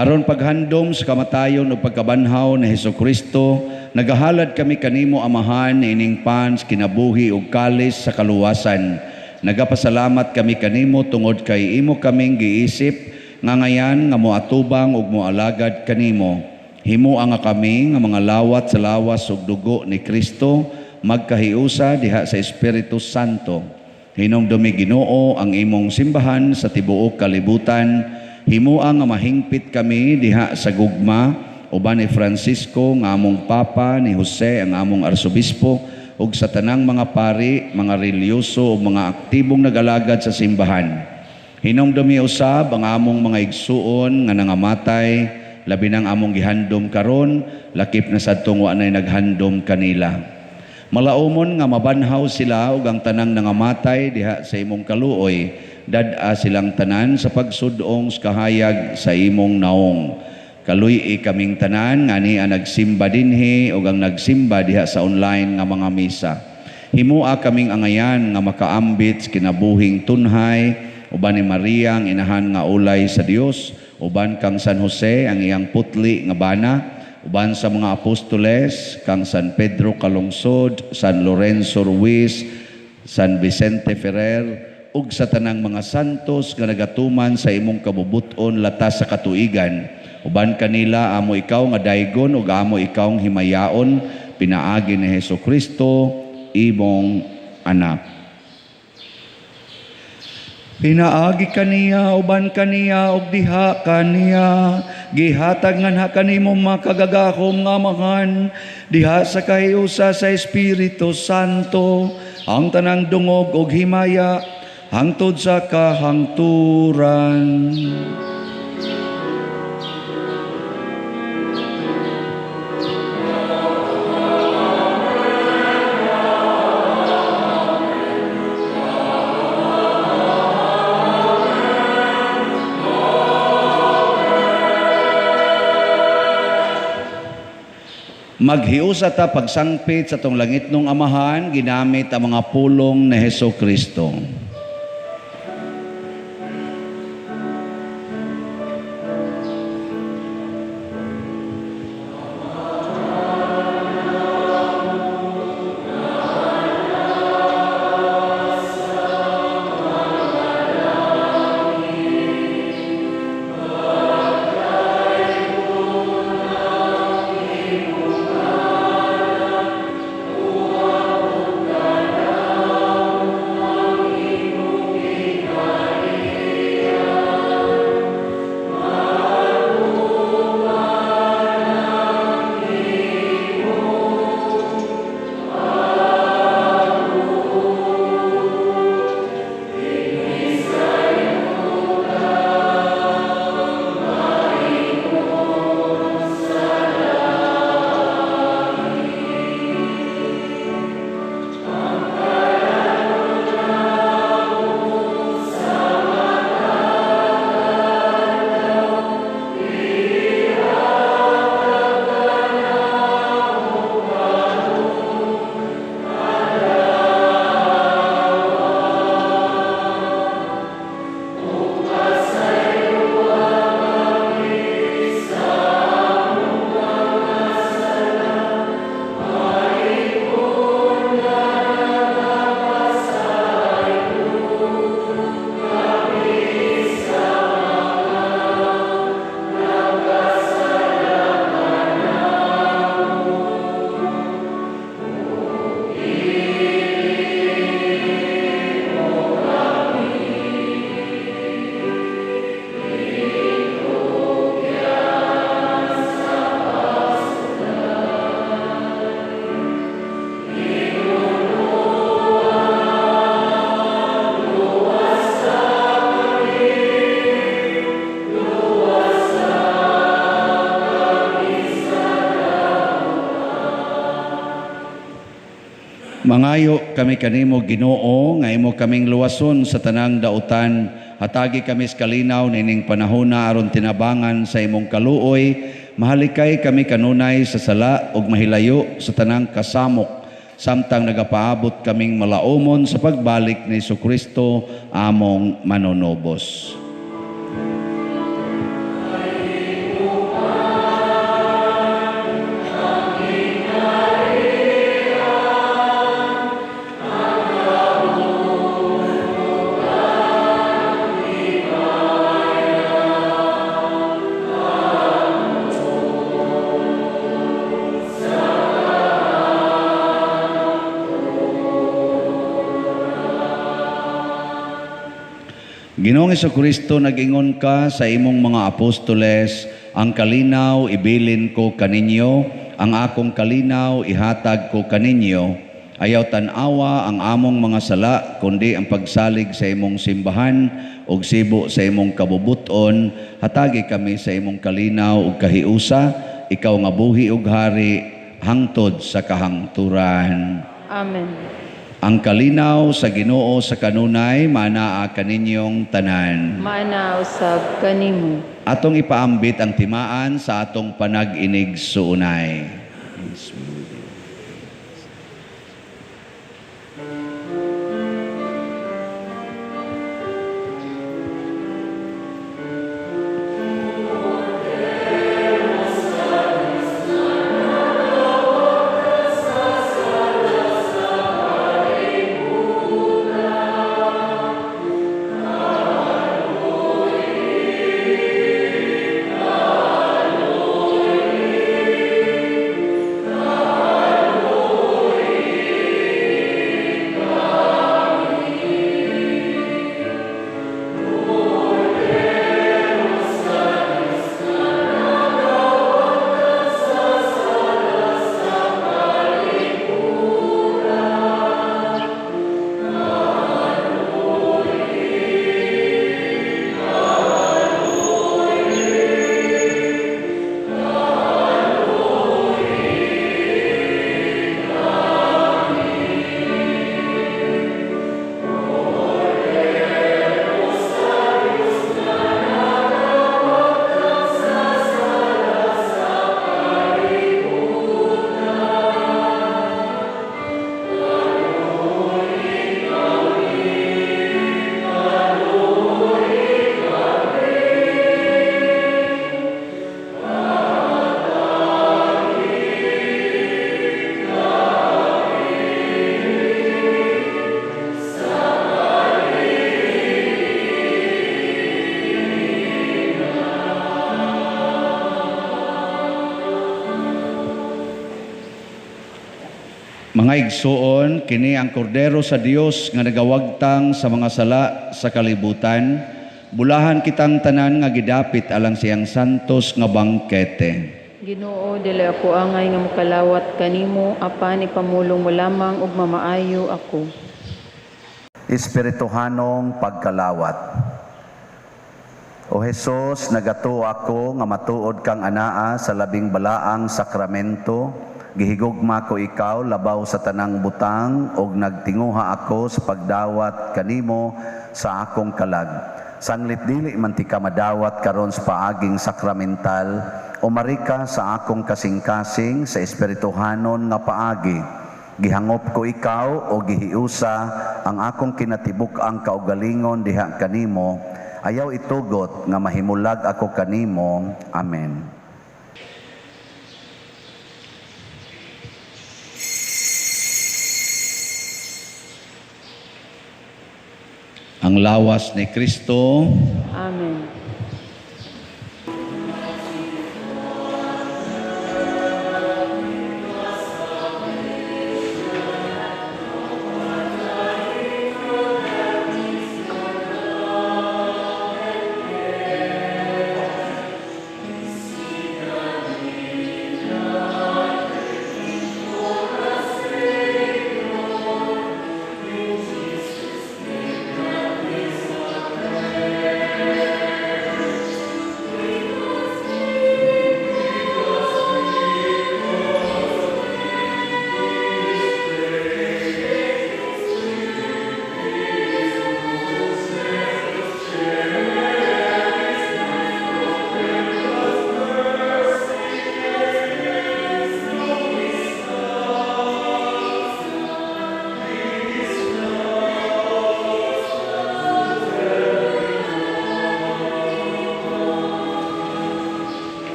Aron paghandom sa kamatayon o pagkabanhaw ni Hesukristo, nagahalad kami kanimo Amahan ining pans kinabuhi ug kalis sa kaluwasan. Nagapasalamat kami kanimo tungod kay imo kaming giisip nga ngayan nga moatubang ug moalagad kanimo. Himo nga kami nga mga lawat sa lawas ug dugo ni Kristo magkahiusa diha sa Espiritu Santo. Hinumdumi Ginoo ang imong simbahan sa tibuok kalibutan. Himuang nga mahingpit kami diha sa gugma uban ni Francisco nga among Papa, ni Jose ang among Arsobispo ug sa tanang mga pari, mga relyoso ug mga aktibong nagalagad sa simbahan. Hinumdumi usab ang among mga igsuon nga nangamatay, labi nang among gihandom karon, lakip na sadtong wa nay naghandom kanila. Malaumon nga mabanhaw sila ug ang tanang nangamatay diha sa imong kaluoy, dad-a silang tanan sa pagsudong sa kahayag sa imong naong. Kaluy kaming tanan nga niya nagsimba dinhi ug ang nagsimba diha sa online nga mga misa. Himua kaming angayan nga makaambit sa kinabuhing tunhay, uban ni Maria ang inahan nga ulay sa Dios, uban kang San Jose ang iyang putli nga bana, uban sa mga apostoles kang San Pedro Calungsod, San Lorenzo Ruiz, San Vicente Ferrer, ug sa tanang mga santos nga nagatuman sa imong kabubuton latas sa katuigan. Uban kanila amo ikaw nga daygon ug amo ikaw nga himayaon, pinaagi ni Hesukristo imong anak. Pinaagi kaniya uban kaniya ug diha kaniya, gihatag nganha kanimo makagagahom nga Amahan diha sa kahiusa sa Espiritu Santo, ang tanang dungog ug himaya hangtod sa kahangturan. Maghiusa ta pagsangpit sa tong langit nung Amahan, ginamit ang mga pulong ni Hesukristo. Mangayo kami kanimo Ginoo nga imo kaming luwason sa tanang dautan. Hatagi kami sa kalinaw nining panahona aron tinabangan sa imong kaluoy. Mahalikay kami kanunay sa sala ug mahilayo sa tanang kasamok. Samtang nagapaabot kaming malaumon sa pagbalik ni Jesucristo among manonobos. Ginoong Jesucristo, nag-ingon ka sa imong mga apostoles, ang kalinaw ibilin ko kaninyo, ang akong kalinaw ihatag ko kaninyo. Ayaw tanawa ang among mga sala, kundi ang pagsalig sa imong simbahan ug sibo sa imong kabubuton. Hatagi kami sa imong kalinaw ug kahiusa, ikaw nga buhi ug hari hangtod sa kahangturan. Amen. Ang kalinaw sa Ginoo sa kanunay manaa kaninyong tanan. Maana usab kanimo. Atong ipaambit ang timaan sa atong panag-inig suunay. Mga igsuon, kini ang kordero sa Dios nga nagawagtang sa mga sala sa kalibutan. Bulahan kitang tanan nga gidapit alang siyang santos nga bangkete. Ginoo, dili ako angay nga mokalawat kanimo, apan ipamulong mo lamang ug mamaayo ako. Espirituhanong pagkalawat. O Jesus, nagato ako nga matuod kang anaa sa labing balaang sakramento. Gihigugma ko ikaw labaw sa tanang butang ug nagtinguha ako sa pagdawat kanimo sa akong kalag. Sanglit dili man ti ka madawat karon sa paaging sakramental, umarika sa akong kasing-kasing sa espirituhanon nga paagi. Gihangop ko ikaw o gihiusa ang akong kinatibuk-ang kaugalingon diha kanimo. Ayaw itugot nga mahimulag ako kanimo. Amen. Ang lawas ni Kristo. Amen.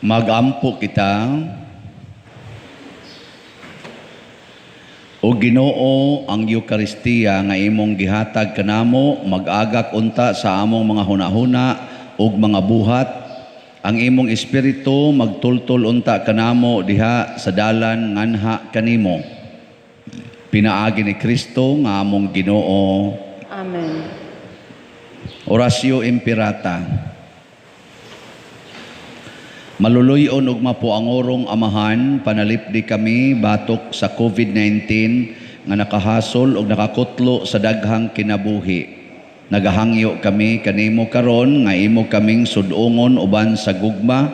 Magampo kita o Ginoo ang Eucharistia nga imong gihatag kanamo mag-agak unta sa among mga hunahuna ug mga buhat. Ang imong espiritu magtultol unta kanamo diha sa dalan nganha kanimo. Pinaagi ni Kristo nga among Ginoo. Amen. Orasyo Imperata. Maluluyon ug mapuangorong Amahan, panalipdi kami batok sa COVID-19 nga nakahasol ug nakakutlo sa daghang kinabuhi. Nagahangyo kami kanimo karon nga imo kaming sudungon uban sa gugma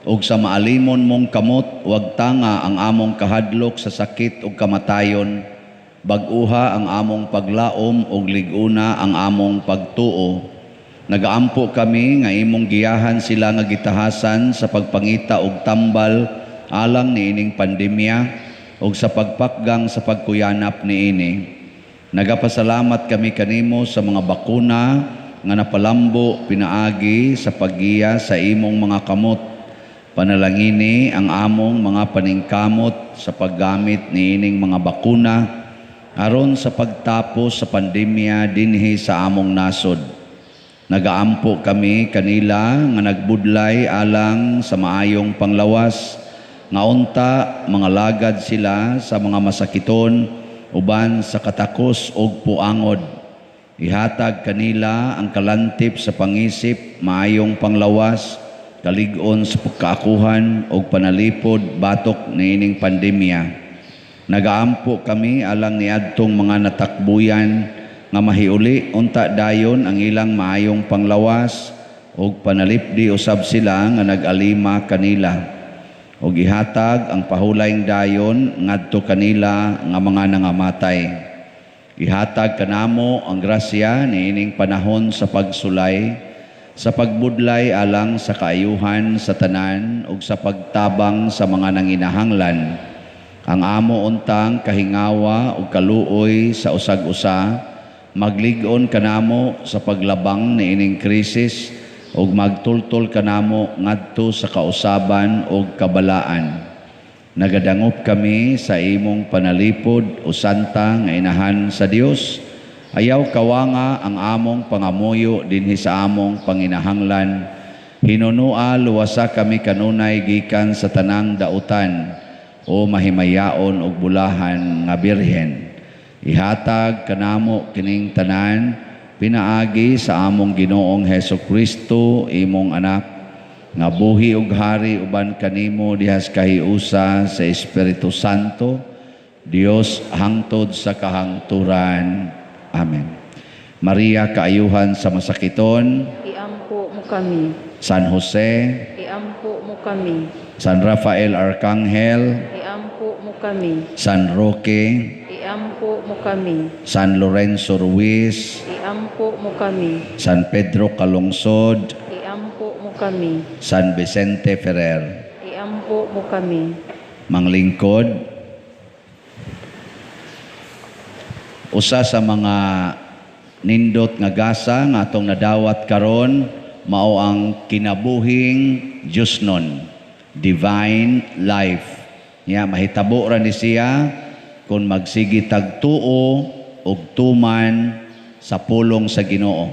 ug sa maalimon mong kamot, wag tanga ang among kahadlok sa sakit ug kamatayon. Bag-uha ang among paglaom ug liguna ang among pagtuo. Nagaampo kami nga imong giyahan sila nga gitahasan sa pagpangita og tambal alang niining pandemya ug sa pagpakgang sa pagkuyanap niini. Nagapasalamat kami kanimo sa mga bakuna nga napalambo pinaagi sa paggiya sa imong mga kamot. Panalangini ang among mga paningkamot sa paggamit niining mga bakuna aron sa pagtapos sa pandemya dinhi sa among nasod. Nagaampo kami kanila nga nagbudlay alang sa maayong panglawas nga unta mga lagad sila sa mga masakiton uban sa katakos ug puangod. Ihatag kanila ang kalantip sa pangisip, maayong panglawas, kalig-on sa pagkaakuhan ug panalipod batok niining pandemya. Nagaampo kami alang niadtong mga natakbuyan nga mahiuli unta dayon ang ilang maayong panglawas ug panalipdi usab sila nga nag-alima kanila. O gihatag ang pahulayng dayon ngadto kanila nga mga nangamatay. Ihatag kanamo ang grasya niining panahon sa pagsulay, sa pagbudlay alang sa kaayuhan sa tanan ug sa pagtabang sa mga nanginahanglan. Ang amo untang kahingawa ug kaluoy sa usag-usa, maglig-on kanamo sa paglabang niining krisis ug magtultol kanamo ngadto sa kausaban ug kabalaan. Nagadangop kami sa imong panalipod o santa nga inahan sa Dios. Ayaw kawanga ang among pangamuyo dinhi sa among panginahanglan. Hinunua luwasa kami kanunay gikan sa tanang dautan o mahimayaon og bulahan nga birhen. Ihatag kanamo kining tanan pinaagi sa among Ginoong Hesukristo, imong anak, nga buhi ug hari uban kanimo dihas kahiusa sa Espiritu Santo, Dios hangtod sa kahangturan. Amen. Maria, kaayuhan sa masakiton. Iampo mo kami. San Jose. Iampo mo kami. San Rafael Arcangel. Iampo mo kami. San Roque. Iampo mo kami. San Lorenzo Ruiz. Iampo mo kami. San Pedro Calungsod. Iampo mo kami. San Vicente Ferrer. Iampo mo kami. Manglingkod. Usa sa mga nindot nga gasa nga atong nadawat karon mao ang kinabuhing Diosnon, divine life. Mahitabo ra ni siya kung magsigi tagtuo ug tuman sa pulong sa Ginoo.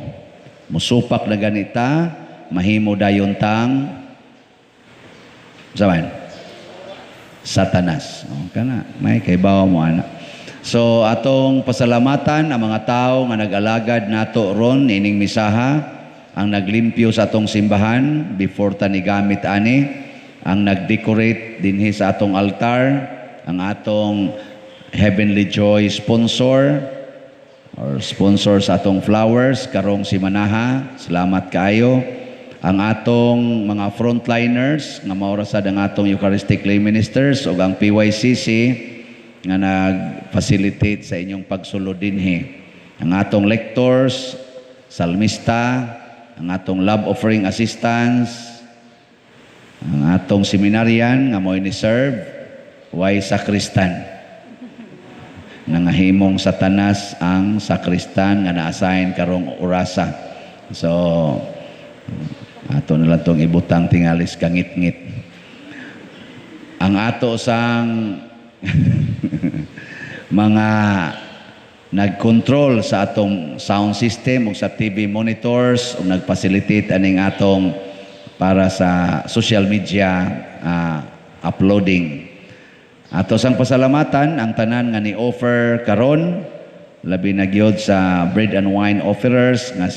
Musupak na ganita, mahimo dayon tang zaman Satanas. Kana may kaybaw mo ana. So atong pasalamatan ang mga tao nga nag-alagad nato ron ining misaha, ang naglimpyo sa atong simbahan before ta ni gamit ani, ang nag-decorate dinhi sa atong altar, ang atong Heavenly Joy sponsor or sponsor sa atong flowers karong si Manaha. Salamat kaayo. Ang atong mga frontliners nga maura sad ang atong Eucharistic Lay Ministers ug ang PYCC nga nag-facilitate sa inyong pagsulod dinhi. Ang atong lectors, salmista, ang atong love offering assistants, ang atong seminaryan nga mo'y ni-serve, way sakristan. Nangahimong Satanas ang sakristan nga na-assign karong orasa. So, ato na lang itong ibutang tingalis kangit-ngit. ang ato sang mga nag-control sa atong sound system ug sa TV monitors ug nag-facilitate aning atong para sa social media uploading. Ato sang pasalamatan ang tanan nga ni-offer karon, labi na gyud sa bread and wine offerers nga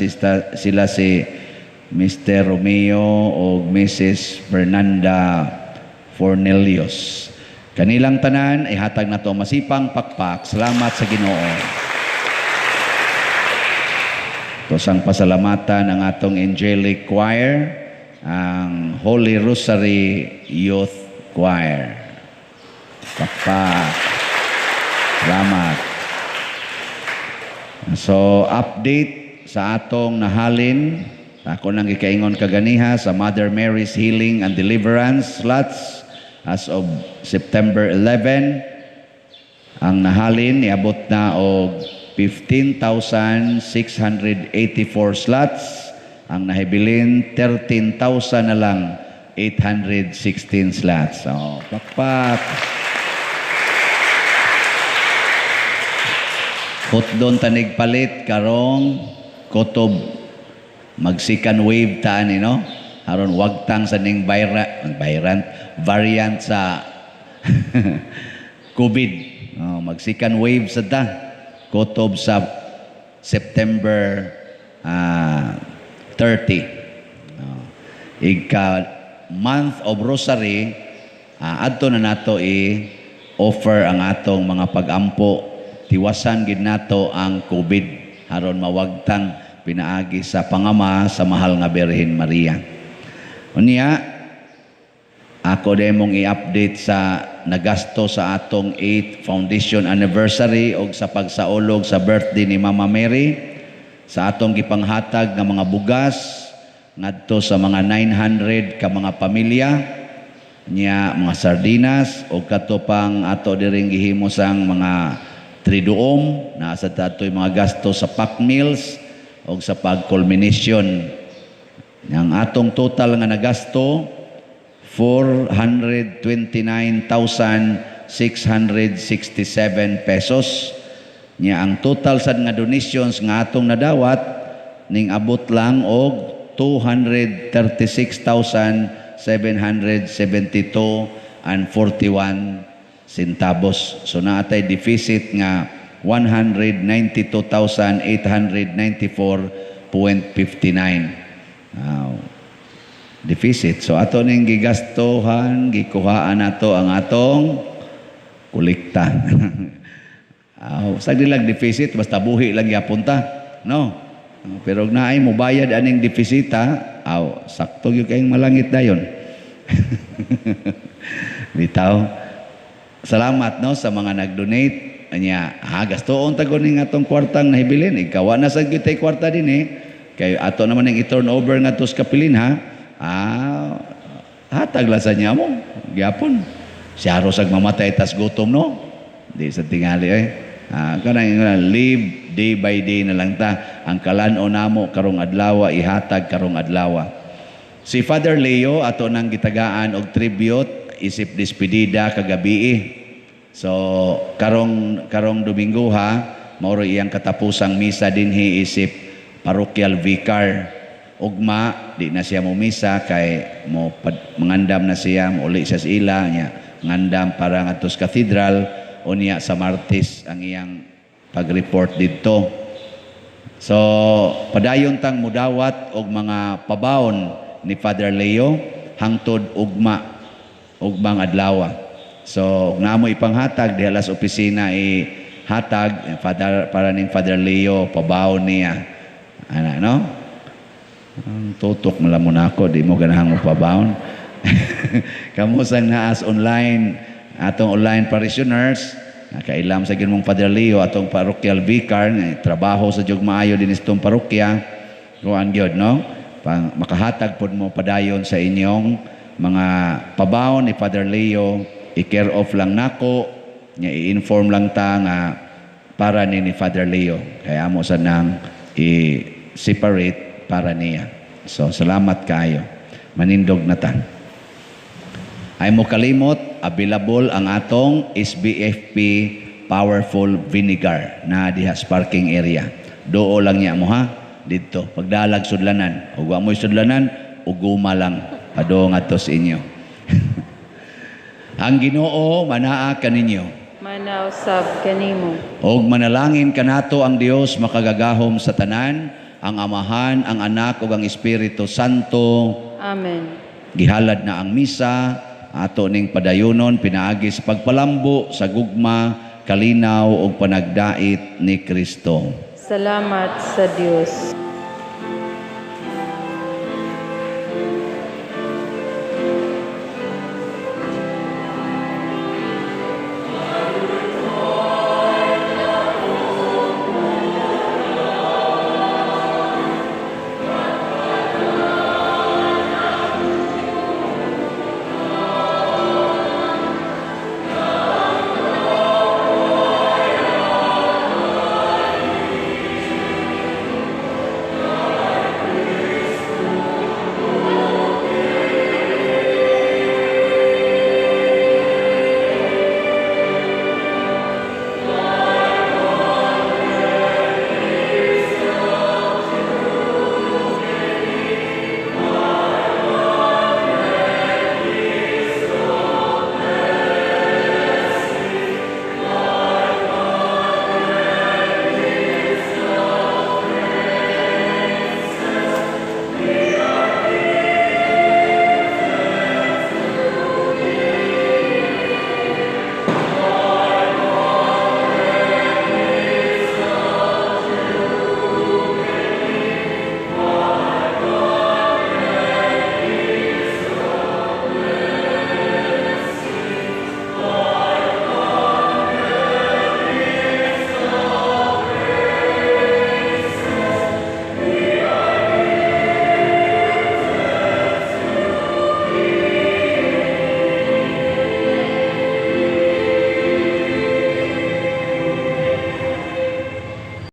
sila si Mr. Romeo o Mrs. Fernanda Fornelius. Kanilang tanan ay hatag na to masipang pakpak. Salamat sa Ginoo. Ito sang pasalamatan ang atong angelic choir, ang Holy Rosary Youth Choir. Pakpak. Salamat. So, update sa atong nahalin. Ako nang ikaingon kaganiha sa Mother Mary's Healing and Deliverance slots as of September 11. Ang nahalin niabot na og 15,684 slots. Ang nahibilin 13,000 na lang 816 slots. So, pakpak. Hotdon tanig palit karong kotob magsikan wave taan no. Haron wagtang sa ning variant sa COVID. Magsikan wave sa ta. Kotob sa September 30. Ika month of Rosary, adto na nato i-offer ang atong mga pag-ampo. Tiwasan gid nato ang COVID aron mawagtang pinaagi sa pangama sa mahal nga Birhen Maria. Unya, ako din mong i-update sa nagasto sa atong 8th Foundation Anniversary o sa pagsaulog sa birthday ni Mama Mary, sa atong gipanghatag ng mga bugas ngadto sa mga 900 ka mga pamilya niya, mga sardinas o katupang ato diring gihimo sang mga triduom na sa datoy mga gasto sa pack meals o sa pag-culmination. Ang atong total nga nagasto 429,667 pesos. Nya ang total sad nga donations nga atong nadawat ning abot lang og 236,772 and 41 centavos. So naatay deficit nga 192,894.59. Deficit. So ato ning gigastohan, gikuhaan nato ang atong kolekta. Sagdilag deficit basta buhi lang yapon ta, no? Pero naay mo bayad aning defisita, sakto gyud kayong malangit dayon. Bitaw. Salamat no sa mga nag-donate. Anya, gastoon tagon ning atong kwartang nahibilin. Ikaw na sa gyud tay kwarta dinhi. Kay ato naman ning i-turnover ngadto sa kapilin ha. Hatag lang sa niya mo. Gyapon. Siya rosag mamatay tas gutom no. Di sa tingali kanang live day by day na lang ta. Ang kalan-o namo karong adlaw ihatag karong adlaw. Si Father Leo ato nang gitagaan og tribute isip despedida kagabi. So karong Domingo mauro iyang katapusang misa dinhi isip parochial vicar. Ugma di na siya mo misa kay mo mangandam na siya uli sa ila niya ngandam para ngadto sa cathedral unya sa Martes ang iyang pag-report didto. So padayon tang mudawat og mga pabaon ni Father Leo hangtod ugmang adlaw. So namo ipanghatag diha sa opisina hatag para ning Father Leo pabaon niya ana no. Ang tutok malamon ako, di mo ganahang mapabaon. Kamusang naas online, atong online parishioners, nakailam sa ginmong Padre Leo, atong parochial vicar, trabaho sa jug maayo din itong parokya, kuan gyud no? Makahatag pod mo padayon sa inyong mga pabaon ni Father Leo, i-care off lang nako, nya i-inform lang ta nga para ni Father Leo. Kaya mo sa nang i-separate para niya. So, salamat kayo. Manindog na ta. Ay mo kalimot, available ang atong SBFP Powerful Vinegar na diha sa parking area. Doo lang niya mo ha, dito. Pagdalag sudlanan, ug wa mo'y sudlanan, uguma lang. Ado nga to sa inyo. Ang Ginoo manaa kaninyo. Manausab kanimo. Og manalangin kanato ang Dios makagagahom sa tanan, ang Amahan, ang Anak ug ang Espiritu Santo. Amen. Gihalad na ang misa, ato ning padayonon pinaagi sa pagpalambo sa gugma, kalinaw ug panagdait ni Kristo. Salamat sa Dios.